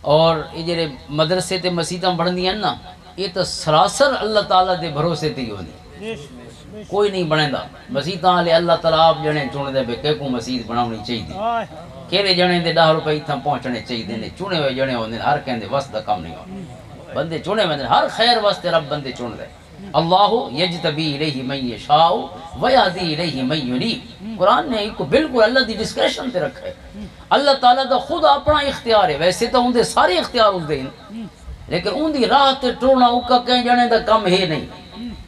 اور یہ جڑے مدرسے تے مسیتاں بڑھن دیاں نا یہ تو سراسر اللہ تعالیٰ دے بھروسے تے ہی ہونی کوئی نہیں بنے دا مسیتاں لے اللہ تعالیٰ آپ جنے چونے دے بے کہ کو مسیت بناونی چاہیے دی کیرے جنے دے 10 روپے تھا پہنچنے چاہیے دے چونے ہوئے جنے ہوندے ہر کہیں دے وسط دا کام نہیں ہو بندے چونے ہوندے ہر خیر واسطے رب بندے چون دے اللہ یجتبی الیہ من یشاء ویہدی الیہ من ینیب قرآن نے ایک بالکل اللہ دی ڈسکریشن تے رکھا ہے اللہ تعالیٰ دا خود اپنا اختیار ہے ویسے تو ان دے سارے اختیار اس دے لیکن ان دی راہ تے ٹرنا اوکا کہیں جانے دا کم ہے نہیں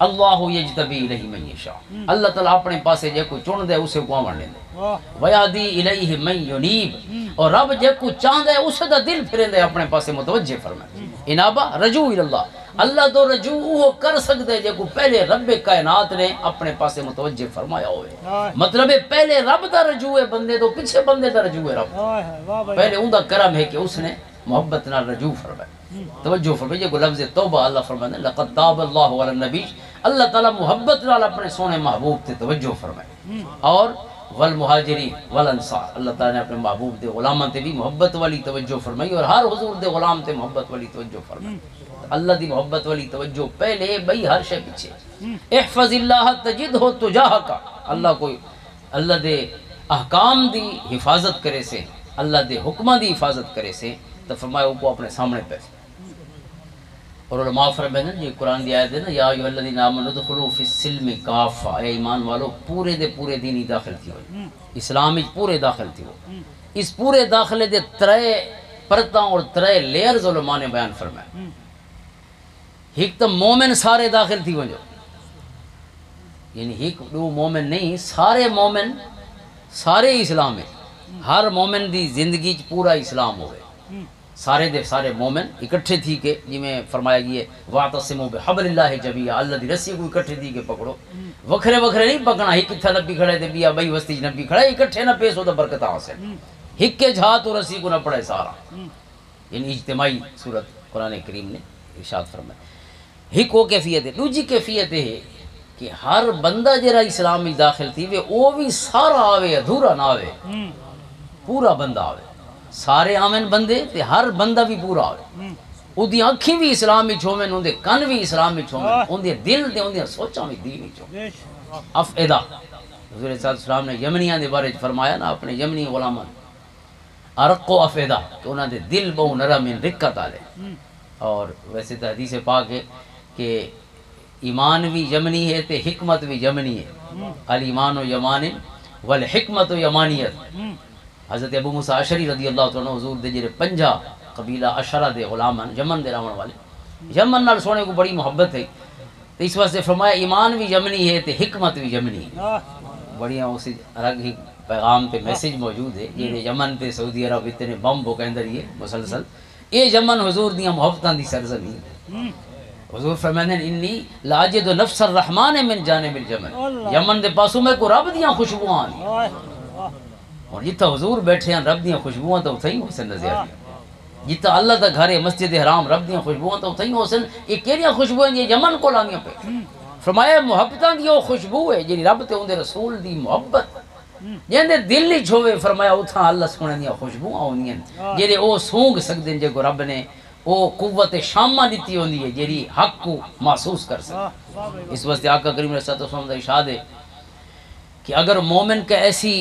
اللہ یجتبی الیہ من یشاء اللہ تعالیٰ اپنے پاسے جے کوئی چون دے اسے کو آمڑنے دے ویہدی الیہ من ینیب اور رب جے کو چاند ہے اسے دا دل پھرے دے اپنے پاسے متوجہ فرمائے انابہ رجوع اللہ اللہ تو رجوع وہ کر سکتے جے کو پہلے رب کائنات نے اپنے پاسے متوجہ فرمایا ہوئے مطلب ہے پہلے رب دا رجوع ہے بندے تو پیچھے بندے دا رجوع ہے رب پہلے ان دا کرم ہے کہ اس نے محبت نال رجوع فرمائے توجہ فرمائے یہ کو لفظ توبہ اللہ فرمائے لقد تاب اللہ علی النبی اللہ تعالیٰ محبت نال اپنے سونے محبوب تے توجہ فرمائے اور والمہاجرین والانصار اللہ تعالیٰ نے اپنے محبوب دے غلاموں تے بھی محبت والی توجہ فرمائی اور ہر حضور دے غلام تے محبت والی توجہ فرمائی اللہ دی محبت والی توجہ پہلے بھئی ہر شے پیچھے احفظ اللہ تجد ہو تجاہ کا اللہ کوئی اللہ دے احکام دی حفاظت کرے سے اللہ دے حکمہ دی حفاظت کرے سے تو فرمایا کو اپنے سامنے پیسے اور علماء فرمائے جی قرآن دی آیت ہے نا یا ایھا الذین آمنوا ادخلوا فی السلم کافہ اے ایمان والو پورے دے پورے دینی داخل تھی ہوئی اسلام وچ پورے داخل تھی ہو اس پورے داخلے دے 3 پرتاں اور 3 لیئرز علماء نے بیان فرمائے ایک تو مومن سارے داخل تھی ونجو یعنی ایک دو مومن نہیں سارے مومن سارے اسلام ہے ہر مومن دی زندگی چ پورا اسلام ہوئے سارے دے سارے مومن اکٹھے تھی کہ جی میں فرمایا گئی ہے وَاعْتَصِمُوا بِحَبْلِ اللَّهِ جَمِيعًا اللہ دی رسی کو اکٹھے تھی کہ پکڑو وکھرے وکھرے نہیں پکڑنا ایک کتھا نبی کھڑے تے بیا بھائی وستی نبی کھڑے اکٹھے نہ پیسو تو برکت حاصل ہک کے جھا تو رسی کو نہ پڑے سارا یعنی اجتماعی صورت قرآن کریم نے ارشاد فرمائے ایک وہ کیفیت ہے. دوجی کیفیت ہے کہ ہر بندہ جرا اسلام میں داخل تھی وے وہ بھی سارا آوے ادھورا نہ آوے پورا بندہ آوے سارے آمن بندے تے ہر بندہ بھی پورا آوے او دی اکھیں بھی اسلام وچ ہوویں اون دے کن بھی اسلام وچ ہوویں اون دے دل تے اون دی سوچاں بھی دین وچ ہوویں. افئدہ حضور صلی اللہ علیہ وسلم نے یمنیاں دے بارے فرمایا نا اپنے یمنی غلاماں ارق و افئدہ کہ انہاں دے دل بہو نرم ہیں رقت والے. اور ویسے تو حدیث پاک ہے کہ ایمان بھی یمنی ہے تے حکمت بھی یمنی ہے. الایمان و یمان والحکمت و یمانیت. حضرت ابو موسیٰ اشعری رضی اللہ عنہ حضور دے جڑے 50 قبیلہ اشرہ دے غلامان یمن دے رہن والے یمن نال سونے کو بڑی محبت ہے تو اس واسطے فرمایا ایمان بھی یمنی ہے تے حکمت بھی یمنی ہے. بڑیاں اسی رنگ ہی پیغام تے میسیج موجود ہے یہ یمن تے سعودی عرب اتنے بم بو کہندر یہ مسلسل یہ یمن حضور دیاں محبتاں دی سرزمین ہے. حضور فرماندے انی لاجد نفس الرحمن من جانب الجمن یمن دے پاسوں میں کو رب دیاں خوشبوئاں آندی اور جتھا حضور بیٹھے ہیں رب دیاں خوشبوئاں تو اتھے ہی حسن نظر آئی. جتھا اللہ دا گھر ہے مسجد حرام رب دیاں خوشبوئاں تو اتھے ہی حسن. یہ کیڑیاں خوشبوئیں یہ یمن کو لاندیاں پہ فرمایا محبتاں دی وہ خوشبو ہے جی رب تے اون دے رسول دی محبت جن دے دل ہی چھوے فرمایا اتھا اللہ سونے دیاں خوشبوئاں ہوندیاں جڑے او سونگ سکدے جے کو رب نے وہ قوت شامہ دیتی ہوندی ہے جیری حق کو محسوس کر سکتے. اس واسطے آقا کریم علیہ السلام دا ارشاد ہے کہ اگر مومن کا ایسی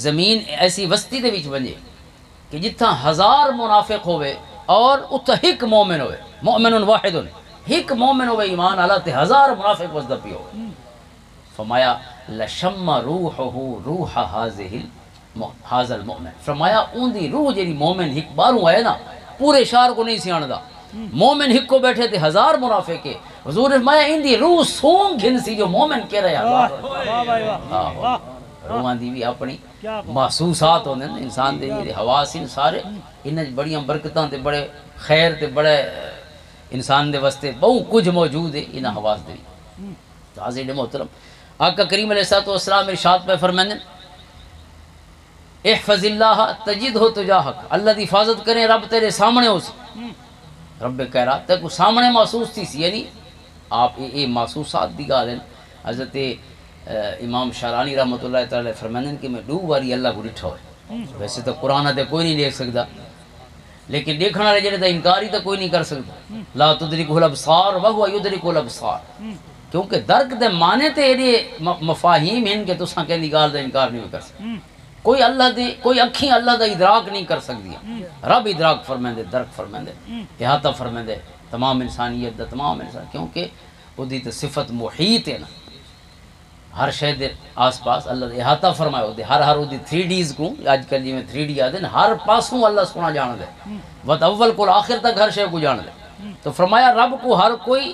زمین ایسی وسطی دے وچ بنجے کہ جتھا 1000 منافق ہوئے اور اتھا ایک مومن ہوئے مومن واحد ایک مومن ہوئے ایمان اللہ تے 1000 منافق وسط پی ہوئے فرمایا لشم روحہ روح حاضر المؤمن فرمایا اون دی روح جیری مومن ایک باروں آئے نا پورے شہر کو نہیں سیاندہ مومن ہک کو بیٹھے تھے 1000 منافق کے حضور نے فرمایا ان دی روح سونگ گھن سی جو مومن کہہ رہے ہیں روحاں دی بھی اپنی محسوسات ہوندے ہیں انسان دے یہ حواس ان سارے ان بڑیاں برکتاں تے بڑے خیر تے بڑے انسان دے واسطے بہت کچھ موجود ہے ان حواس دے. حاضرین محترم آقا کریم علیہ السلام ارشاد پہ فرماندے احفظ اللہ تجد ہو تجاہک اللہ دی حفاظت کریں رب تیرے سامنے ہو سی. رب کہہ رہا تے کو سامنے محسوس تھی سی یعنی آپ یہ محسوسات دی گال ہیں. حضرت امام شارانی رحمۃ اللہ تعالی فرماندے کہ میں 2 باری اللہ کو ڈٹھا ہوئے ویسے تو قرآن تے کوئی نہیں دیکھ سکتا لیکن دیکھنے والے جڑے تو انکار ہی تو کوئی نہیں کر سکتا. لا تدرکہ الابصار وہو یدرک الابصار کیونکہ درک دے معنی تے یہ مفاہیم ہیں کہ تساں کہندی گال دا انکار نہیں کر سکتے. کوئی اللہ دی کوئی اکھیں اللہ دا ادراک نہیں کر سکتی رب ادراک فرمائندے درک فرمائندے احاطہ فرمائندے تمام انسانیت دا تمام انسان کیونکہ وہ دی تو صفت محیط ہے نا ہر شے دے آس پاس اللہ دے احاطہ فرمائے دے ہر دی 3Ds کو آج کل جی میں 3D آدھے ہر پاسوں اللہ سونا جان دے وقت اول کو آخر تک ہر شے کو جان دے. تو فرمایا رب کو ہر کوئی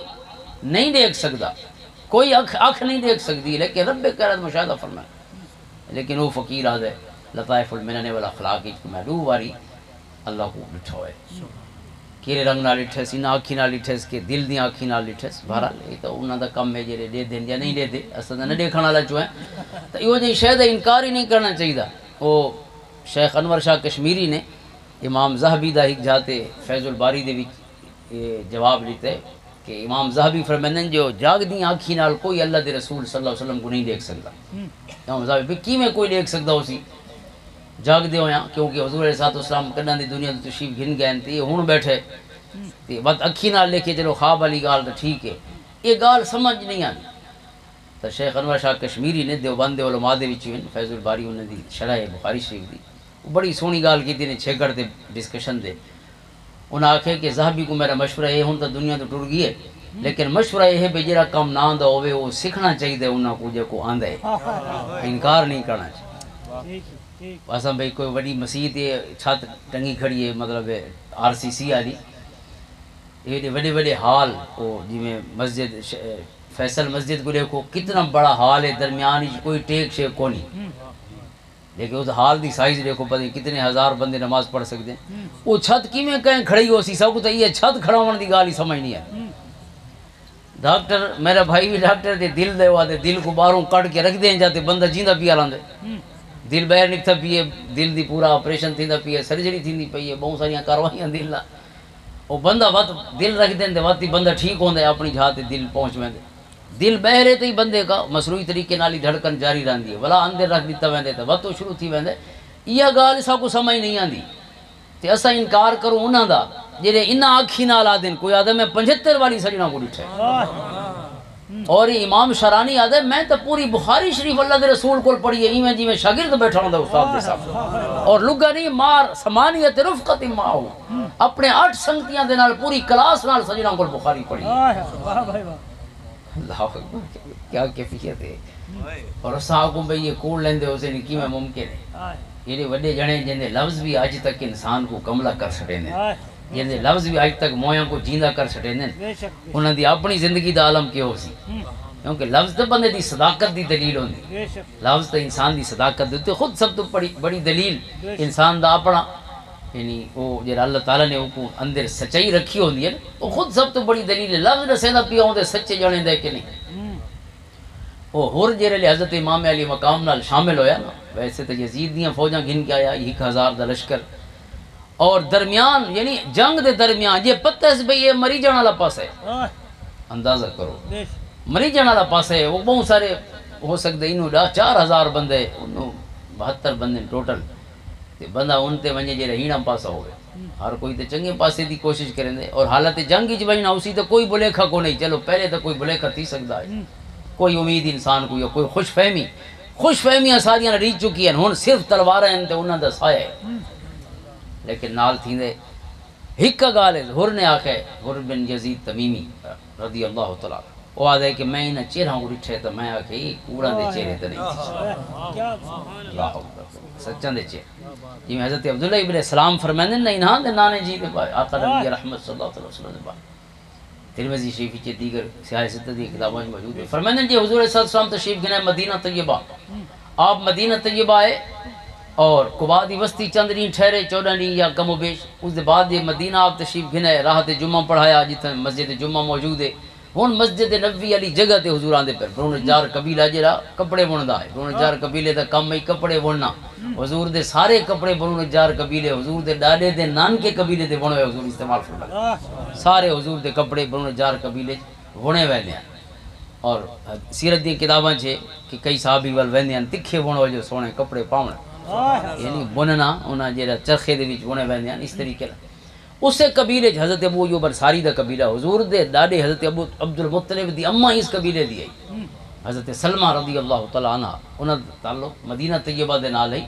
نہیں دیکھ سکتا کوئی اکھ نہیں دیکھ سکتی لیکن رب کرد مشاہدہ فرمائے لیکن وہ فقیر آدھے لطائف المنن والاخلاق کی میں 2 باری اللہ کو ڈٹھا ہوئے کیرے رنگ نہ ڈٹھس انہاں آنکھی نہ ڈٹھس کہ دل دی آنکھی نہ ڈٹھس بہرحال یہ تو انہاں دا کم ہے جڑے دے دین یا نہیں دے دے اصل نہ دیکھن والا جو ہے تو یہ جی شاید انکار ہی نہیں کرنا چاہیے. وہ شیخ انور شاہ کشمیری نے امام زہبی دا ایک جاتے فیض الباری دے وچ جواب لیتے کہ امام زہبی فرماندے جو جاگ دی آنکھی نال کوئی اللہ دے رسول صلی اللہ علیہ وسلم کو نہیں دیکھ سکتا. امام زہبی کی میں کوئی دیکھ سکتا اسی جاگ دے ہویا کیونکہ حضور علیہ السلام کڈاں دی دنیا تو تشریف گھن گئے تے ہن بیٹھے تے بات اکھی نال لے کے چلو خواب والی گال تو ٹھیک ہے یہ گال سمجھ نہیں آتی. تو شیخ انور شاہ کشمیری نے دیوبند علماء دے وچ فیض الباری انہاں دی شرح بخاری شریف دی بڑی سونی گال کیتی نے چھیکڑ تے ڈسکشن دے. انہاں آکھے کہ زہبی کو میرا مشورہ یہ ہن تو دنیا تو ٹر گئی ہے لیکن مشورہ یہ ہے بھی جڑا کم نہ آندا ہوے وہ سیکھنا چاہیے انہاں کو جو کو آندا ہے انکار نہیں کرنا چاہیے. اساں بھئی کوئی بڑی مسجد چھت ٹنگی کھڑی ہے مطلب RCC والی یہ بڑے بڑے ہال وہ جی میں مسجد فیصل مسجد کو دیکھو کتنا بڑا ہال ہے درمیان کوئی ٹیک شیک کو نہیں لیکن اس ہال دی سائز دیکھو پتہ کتنے 1000 بندے نماز پڑھ سکتے ہیں. وہ چھت کی میں کہیں کھڑی ہو سی سب کو تو یہ چھت کھڑا ہونے دی گال ہی سمجھ نہیں ہے. ڈاکٹر میرا بھائی بھی ڈاکٹر دے دل دے وا دے دل کو باہروں کٹ کے رکھ دیں جاتے بندہ جیندا پیا لاندے دل باہر نکتا پیے دل دی پورا آپریشن تھیندا پیے سرجری تھیندی پئی ہے بہت ساری کاروائیاں دل دا وہ بندہ وقت دل رکھ دیں وقت ہی بندہ ٹھیک ہوتا ہے اپنی جہاں تے دل پہنچ ویندے دل بہرے تے ہی بندے کا مصنوعی طریقے نال ہی دھڑکن جاری رہندی ہے ولا اندر رکھ دیتا ویندے تے وقت شروع تھی ویندے یہ گال سا کو سمجھ نہیں آندی تے اسا انکار کروں انہاں دا جڑے انہاں اکھی نال آدن کوئی آدم میں 75 والی سجنا کو ڈٹھے اور یہ امام شرانی آدھے میں تو پوری بخاری شریف اللہ دے رسول کو پڑھی ہے ایویں جی میں شاگرد بیٹھا ہوں استاد دے ساتھ اور لگا نہیں مار سمانیت رفقت ماؤ اپنے 8 سنگتیاں دے نال پوری کلاس نال سجنا کو بخاری پڑھی اللہ اکبر کیا کیفیت ہے اور صاحب کو بھئی یہ کوڑ لیندے اسے نہیں کی میں ممکن ہے یہ وڈے جنے جن لفظ بھی آج تک انسان کو کملہ کر سٹے ہیں جن لفظ بھی آج تک مویاں کو جیندہ کر سٹے ہیں انہوں دی اپنی زندگی دا عالم کیا ہو سی کیونکہ لفظ تو بندے دی صداقت دی دلیل ہوندی لفظ تو انسان دی صداقت دیتے خود سب تو بڑی دلیل انسان دا اپنا یعنی وہ جڑا اللہ تعالیٰ نے وہ اندر سچائی رکھی ہوندی ہے وہ خود سب تو بڑی دلیل ہے لفظ نہ سیدھا پیا ہوندے سچے جانے دے کہ نہیں وہ ہور جڑے لے حضرت امام علی مقام نال شامل ہویا نا ویسے تو یزید دیاں فوجاں گھن کے آیا 1000 دا لشکر اور درمیان یعنی جنگ دے درمیان یہ پتہ ہے بھئی یہ مری جانا والا پاس ہے اندازہ کرو مری جانا والا پاس ہے وہ بہت سارے ہو سکتے انہوں 4000 بندے انہوں 72 بندے ٹوٹل بندہ ان تے ونجے جے رہینا پاسا ہوئے ہر کوئی تے چنگے پاسے دی کوشش کریں دے اور حالت جنگ ہی وجنا اسی تو کوئی بلیکھا کو نہیں چلو پہلے تو کوئی بلیکھا تھی سکتا ہے کوئی امید انسان کو یا کوئی خوش فہمیاں ساریاں ریچ چکی ہیں ہن صرف تلوار ہیں تے انہاں دا سایہ ہے لیکن نال تھیندے ہک گال ہے ہر نے آکھے ہر بن یزید تمیمی رضی اللہ تعالیٰ وہ آدھے کہ میں انہیں چہرہ کو ڈٹھے تو میں آکھے یہ کوڑا دے چہرے تو نہیں اللہ سچاں دے چہرے جی میں حضرت عبداللہ ابن السلام فرمائندے نا انہاں دے نانے جی دے بھائی آقا نبی رحمت صلی اللہ علیہ وسلم دے بھائی ترمذی شریف کے دیگر سیاہ ستہ دی کتابوں میں موجود ہے فرمائندے جی حضور صلی اللہ علیہ وسلم تشریف گنے مدینہ طیبہ آپ مدینہ طیبہ آئے اور قباء دی وسطی چند دن ٹھہرے 14 دن یا کم و بیش اس دے بعد یہ مدینہ آپ تشریف گنے راحت جمعہ پڑھایا جتنے مسجد جمعہ موجود ہے ہن مسجد نبوی علی جگہ تے حضور آندے پر برون جار قبیلہ جڑا کپڑے بندا ہے برون جار قبیلے دا کم ہی کپڑے بننا حضور دے سارے کپڑے برون جار قبیلے حضور دے ڈاڈے دے نانکے قبیلے دے بنے ہوئے حضور استعمال فرمایا سارے حضور دے کپڑے برون جار قبیلے بنے ہوئے ہیں اور سیرت دی کتاباں چھے کہ کئی صحابی ول ویندے ہیں تکھے بنو جو سونے کپڑے پاون یعنی بننا انہاں جڑا چرخے دے وچ بنے ہوئے ہیں اس طریقے اسے قبیلے حضرت ابو ایوب انصاری دا قبیلہ حضور دے ڈاڈے حضرت ابو عبد المطلب دی اماں اس قبیلے دی آئی حضرت سلمہ رضی اللہ تعالیٰ عنہ انہاں تعلق مدینہ طیبہ دے نال ہے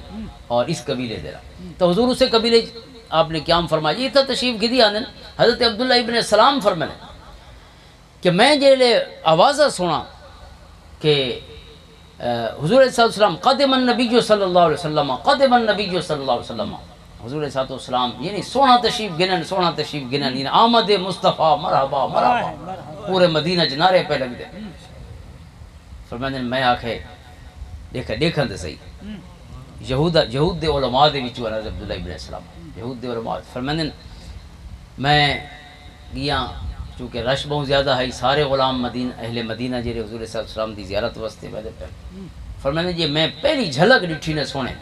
اور اس قبیلے دے تو حضور اسے قبیلے آپ نے قیام فرمایا یہ تھا تشریف گدی آندن حضرت عبداللہ ابن السلام فرمانے کہ میں جیلے آوازہ سنا کہ حضور صلی اللہ علیہ وسلم قدم النبی صلی اللہ علیہ وسلم قدم النبی صلی اللہ علیہ وسلم حضور صلی اللہ علیہ وسلم یعنی سونا تشریف گنن یعنی آمد مصطفیٰ مرحبا مرحبا پورے مدینہ جنارے پہ لگ دے فرمانے میں آکھے دیکھا دے صحیح یہود دے علماء دے وچ حضرت عبداللہ ابن السلام یہود دے علماء فرمانے میں گیا چونکہ رش بہت زیادہ ہے سارے غلام مدینہ اہل مدینہ جڑے حضور صلی اللہ علیہ وسلم دی زیارت واسطے پہلے فرمانے جی میں پہلی جھلک ڈٹھی نے سونے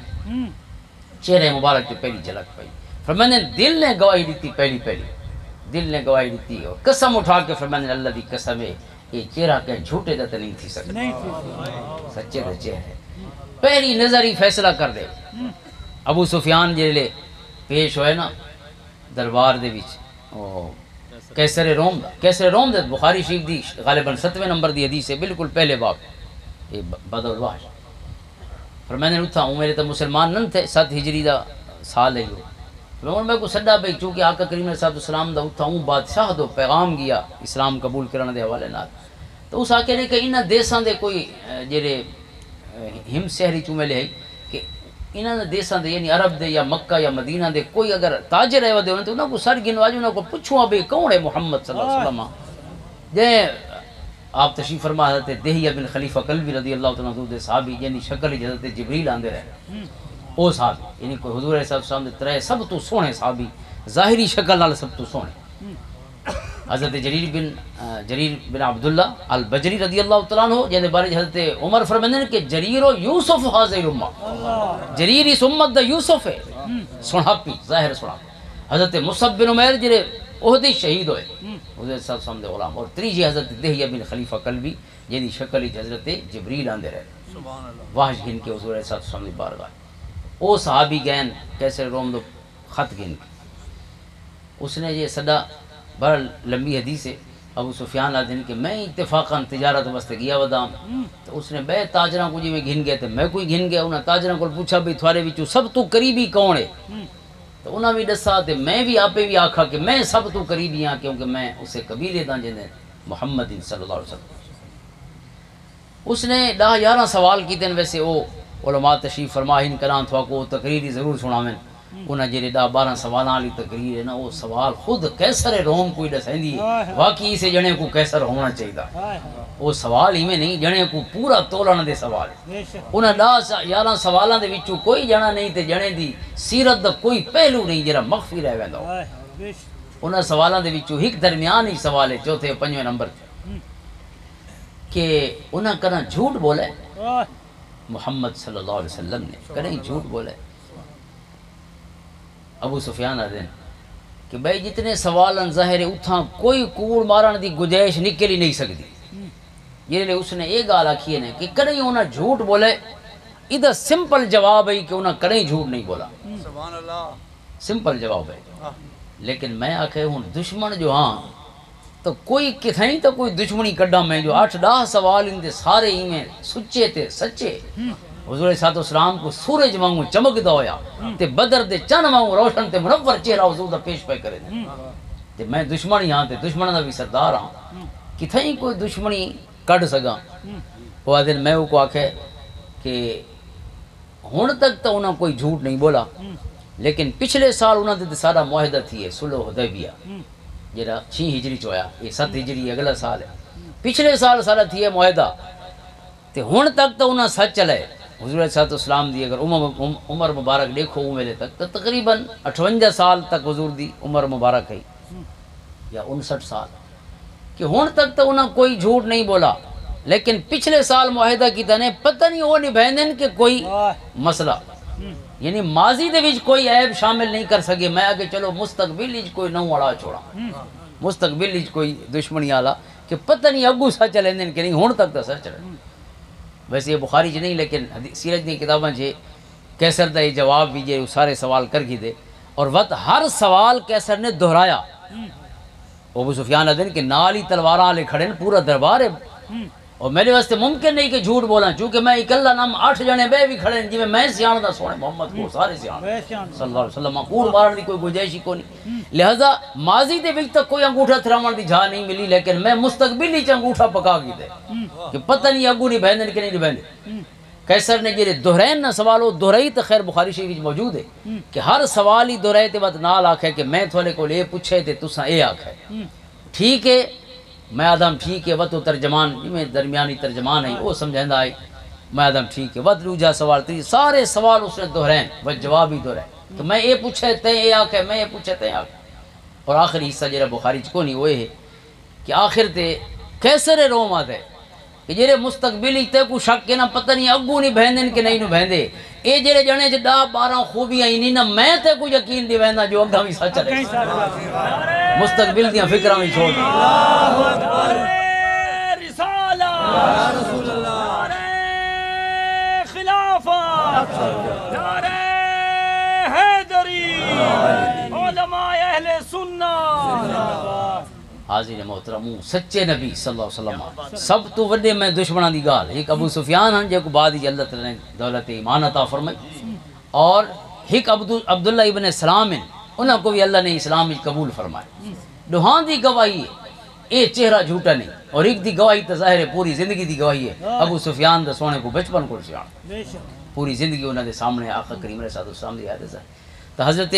چہرے مبارک کی پہلی جھلک پئی فرمانے دل نے گواہی دیتی پہلی دل نے گواہی دیتی اور قسم اٹھا کے فرمانے اللہ دی قسم ہے یہ چہرہ کہ جھوٹے دا نہیں تھی سکتا سچے دا چہرے پہلی نظر ہی فیصلہ کر دے ابو سفیان جلے پیش ہوئے نا دربار دے وچ کیسر روم دے بخاری شریف دی غالباً 7ویں نمبر دی حدیث ہے بالکل پہلے باب یہ بدر الوحش فرمانے اٹھا ہوں میرے تو مسلمان نن تھے 7 ہجری دا سال ہے میں کو سڈا بھئی چونکہ آقا کریم علیہ السلام دا اٹھا ہوں بادشاہ دو پیغام گیا اسلام قبول کرنے دے حوالے نال تو اس آکے نے کہ انہاں دیساں دے کوئی جڑے ہم شہری چوملے ہے کہ انہاں دیساں دے یعنی عرب دے یا مکہ یا مدینہ دے کوئی اگر تاجر ہے ودے تو انہاں کو سر گنواجو انہاں کو پوچھو بھئی کون ہے محمد صلی اللہ علیہ وسلم جے آپ تشریف فرما حضرت دہیہ بن خلیفہ کلبی رضی اللہ تعالیٰ عنہ دے صحابی یعنی شکل حضرت جبریل آندے رہے او صحابی یعنی کوئی حضور علیہ السلام دے ترے سب تو سونے صحابی ظاہری شکل نال سب تو سونے حضرت جریر بن عبداللہ البجری رضی اللہ تعالیٰ عنہ جن بارے حضرت عمر فرماندے ہیں کہ جریر و یوسف حاضر امہ جریر اس امت دا یوسف ہے سناپی ظاہر سناپی حضرت مصعب بن عمیر جنہیں عہدے شہید ہوئے حضرت صلی اللہ علیہ وسلم دے غلام، اور تیجی حضرت دہیہ بن خلیفہ کلبی جن شکل حضرت جبریل آندے رہے واحش گن کے حضور صلی اللہ علیہ وسلم دی بارگاہ او صحابی گئن کیسر روم دو خط گن کے اس نے یہ صدا بڑا لمبی حدیث ہے ابو سفیان آدھن کہ میں اتفاقاً تجارت واسطے گیا ودام تو اس نے بے تاجراں کو جی میں گھن گئے تھے میں کوئی گھن گیا انہاں تاجراں کو پوچھا بھی تھوارے وچوں سب تو قریبی کون ہے تو انہاں بھی دسا تے میں بھی آپے بھی آکھا کہ میں سب تو قریبی ہاں کیونکہ میں اسے قبیلے دا جندے محمد صلی اللہ علیہ وسلم اس نے 10-11 سوال کیتے ہیں ویسے وہ علماء تشریف فرماہن کلام تھوا کو تقریری ضرور سناویں انہاں جڑے 10-12 سوالاں والی تقریر ہے نا وہ سوال خود کیسر روم کوئی دسیندی ہے واقعی سے جنے کو کیسر ہونا چاہیے وہ سوال ہی میں نہیں جنے کو پورا تولن دے سوال انہاں 10-11 سوالاں دے وچوں کوئی جنا نہیں تے جنے دی سیرت دا کوئی پہلو نہیں جڑا مخفی رہ ویندا انہاں سوالاں دے وچوں ایک درمیان ہی سوال ہے چوتھے 5ویں نمبر تے کہ انہاں کنا جھوٹ بولے محمد صلی اللہ علیہ وسلم نے کہیں جھوٹ بولے ابو سفیان آدھن کہ بھائی جتنے سوالن ظاہر ہے اتھاں کوئی کوڑ مارن دی گنجائش نکل ہی نہیں سکتی یہ لئے اس نے ایک گال آکھی ہے کہ کہیں انہاں جھوٹ بولے ادھا سمپل جواب ہے کہ انہاں کہیں جھوٹ نہیں بولا سبحان اللہ سمپل جواب ہے لیکن میں آکھے ہوں دشمن جو ہاں تو کوئی کتھائیں تو کوئی دشمنی کڈا میں جو 8-10 سوال ان دے سارے ہی میں سچے تے سچے حضور صلی اللہ علیہ وسلم کو سورج وانگو چمک دا ہویا تے بدر دے چن وانگو روشن تے منور چہرہ حضور دا پیش پہ کرے دے تے میں دشمنی ہاں تے دشمن دا بھی سردار ہاں کتھائیں کوئی دشمنی کڈ سگا وہ آدھن میں وہ کو آکھے کہ ہون تک تو انہاں کوئی جھوٹ نہیں بولا لیکن پچھلے سال انہاں دے سارا معاہدہ تھی ہے صلح حدیبیہ جڑا 6 ہجری چویا یہ 7 ہجری اگلا سال ہے پچھلے سال سارا تھی ہے معاہدہ تے ہون تک تو انہاں سچ چلے حضور صلی اللہ علیہ وسلم دی اگر عمر مبارک دیکھو میرے تک تو تقریباً 58 سال تک حضور دی عمر مبارک ہے یا 59 سال کہ ہون تک تو انہاں کوئی جھوٹ نہیں بولا لیکن پچھلے سال معاہدہ کی تنے پتہ نہیں وہ نبھیندن کہ کوئی مسئلہ یعنی ماضی دے وچ کوئی عیب شامل نہیں کر سکے میں آگے چلو مستقبل وچ کوئی نو اڑا چھوڑا مستقبل وچ کوئی دشمنی آلا کہ پتہ نہیں اگو سا چلیں دن کہ نہیں ہون تک تو سر چلیں ویسے یہ بخاری چ نہیں لیکن سیرت دی کتاباں چ کیسر دا یہ جواب بھی جے سارے سوال کر کی دے اور وقت ہر سوال کیسر نے دہرایا ابو سفیان ادن کہ نال ہی تلواراں لے کھڑے پورا دربار ہے اور میرے واسطے ممکن نہیں کہ جھوٹ بولا چونکہ میں اکلا نام 8 جنے بے بھی کھڑے جی میں سیان دا سونے محمد کو سارے سیان صلی اللہ علیہ وسلم کوڑ مارن دی کوئی گنجائش ہی کو نہیں لہذا ماضی دے وچ تک کوئی انگوٹھا تھراون دی جھا نہیں ملی لیکن میں مستقبل وچ انگوٹھا پکا کی دے کہ پتہ نہیں اگو نہیں بہندن کہ نہیں بہندن کیسر نے جڑے دہرین نہ سوالو دہرائی تو خیر بخاری شریف وچ موجود ہے کہ ہر سوال ہی دہرائے تے بعد نال آکھے کہ میں تھوڑے کول اے پوچھے تے تساں اے آکھے ٹھیک ہے میں آدم ٹھیک ہے وقت ترجمان میں درمیانی ترجمان ہے وہ سمجھندا ہے میں آدم ٹھیک ہے وقت دوجا سوال تی سارے سوال اس نے دہرائیں وہ جواب ہی دہرائے تو میں اے پوچھے تے اے آکھے میں اے پوچھے تے آکھے اور آخری حصہ جڑا بخاری چ کو نہیں وہ ہے کہ آخر تے کیسر روم آتے کہ جڑے مستقبلی تے کو شک کے نہ پتہ نہیں اگو نہیں بہندن کہ نہیں نو بہندے اے جڑے جنے چ 10-12 خوبیاں ہی نہیں نہ میں تے کو یقین دی ویندا جو اگا بھی سچ ہے مستقبل دیاں فکراں وچ چھوڑ اللہ اکبر رسالہ یا رسول اللہ خلافت نعرہ حیدری علماء اہل سنت حاضر محترم سچے نبی صلی اللہ علیہ وسلم سب تو وڈے میں دشمناں دی گال ایک ابو سفیان ہن جے کو بعد ہی اللہ تعالی نے دولت ایمان عطا فرمائی اور ایک عبداللہ ابن سلام انہاں کو بھی اللہ نے اسلام وچ قبول فرمایا دوہاں دی گواہی ہے اے چہرہ جھوٹا نہیں اور ایک دی گواہی تو ظاہر ہے پوری زندگی دی گواہی ہے ابو سفیان دا سونے کو بچپن کو سیاں پوری زندگی انہاں دے سامنے آقا کریم علیہ السلام دی حادثہ تو حضرت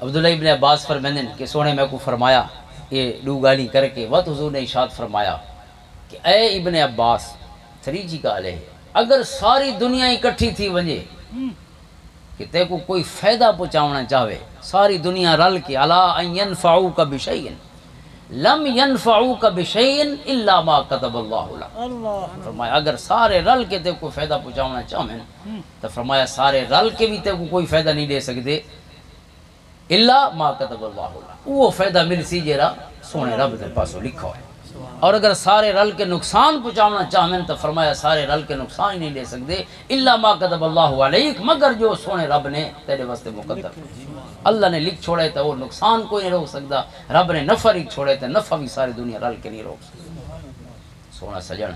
عبداللہ ابن عباس فرماندن کہ سونے میں کو فرمایا یہ دو گالی کر کے وقت حضور نے ارشاد فرمایا کہ اے ابن عباس تھریجی کا علیہ اگر ساری دنیا اکٹھی تھی ونجے کہ تے کو کوئی فائدہ پہنچاونا چاہے ساری دنیا رل کے الا ان ينفعوک بشیء لم ينفعوک بشیء الا ما كتب اللہ لك فرمایا اگر سارے رل کے تے کو فائدہ پہنچاونا چاہیں تو فرمایا سارے رل کے بھی تے کو کوئی فائدہ نہیں دے سکتے الا ما کتب اللہ، وہ فائدہ مل سی جیڑا سونے رب دے پاسوں لکھا ہے۔ اور اگر سارے رل کے نقصان پہنچانا چاہیں تو فرمایا سارے رل کے نقصان ہی نہیں لے سکتے، الا ما کتب اللہ علیک، مگر جو سونے رب نے تیرے واسطے مقدر، اللہ نے لکھ چھوڑے تو وہ نقصان کوئی نہیں روک سکتا، رب نے نفع لکھ چھوڑے تو نفع بھی ساری دنیا رل کے نہیں روک سکتا۔ سونا سجن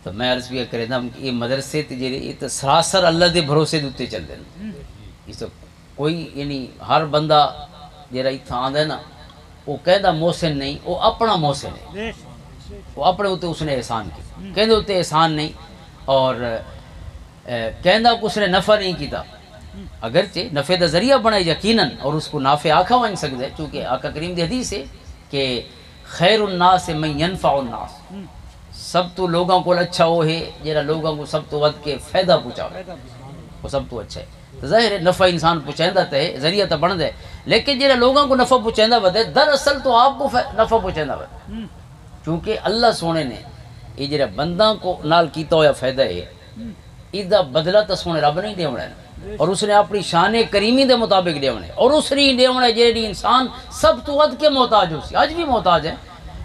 تو میں عرض بھی کرے دا کہ یہ مدرسے تے جڑے یہ تو سراسر اللہ دے بھروسے دے چل دے، اس کوئی یعنی ہر بندہ جڑا اتھا آندا ہے نا وہ کہدا محسن نہیں، وہ اپنا محسن ہے، وہ اپنے اتنے اس نے احسان کی، کہندے اتنے احسان نہیں، اور کہندا کہ اس نے نفع نہیں کیتا، اگرچہ نفع دا ذریعہ بنائے یقیناً، اور اس کو نافع آکھا ون سکتے، چونکہ آقا کریم دی حدیث ہے کہ خیر الناس من ینفع الناس، سب تو لوگوں کو اچھا وہ ہے جہاں لوگوں کو سب تو ود کے فائدہ پہنچاوے، وہ سب تو اچھا ہے۔ تو ظاہر ہے نفع انسان پہنچائندہ تے ذریعہ تو بن دے، لیکن جہاں لوگوں کو نفع پہنچائندہ ودے دراصل تو آپ کو نفع پہنچائندہ ودے، کیونکہ اللہ سونے نے یہ جہاں بندہ کو نال کیتا ہوا فائدہ ہے ادھا بدلہ تو سونے رب نہیں دیونا ہے، اور اس نے اپنی شان کریمی دے مطابق دیونا ہے، اور اس نے دیونا ہے جہاں انسان سب تو ود کے محتاج ہو سی، آج بھی محتاج ہے،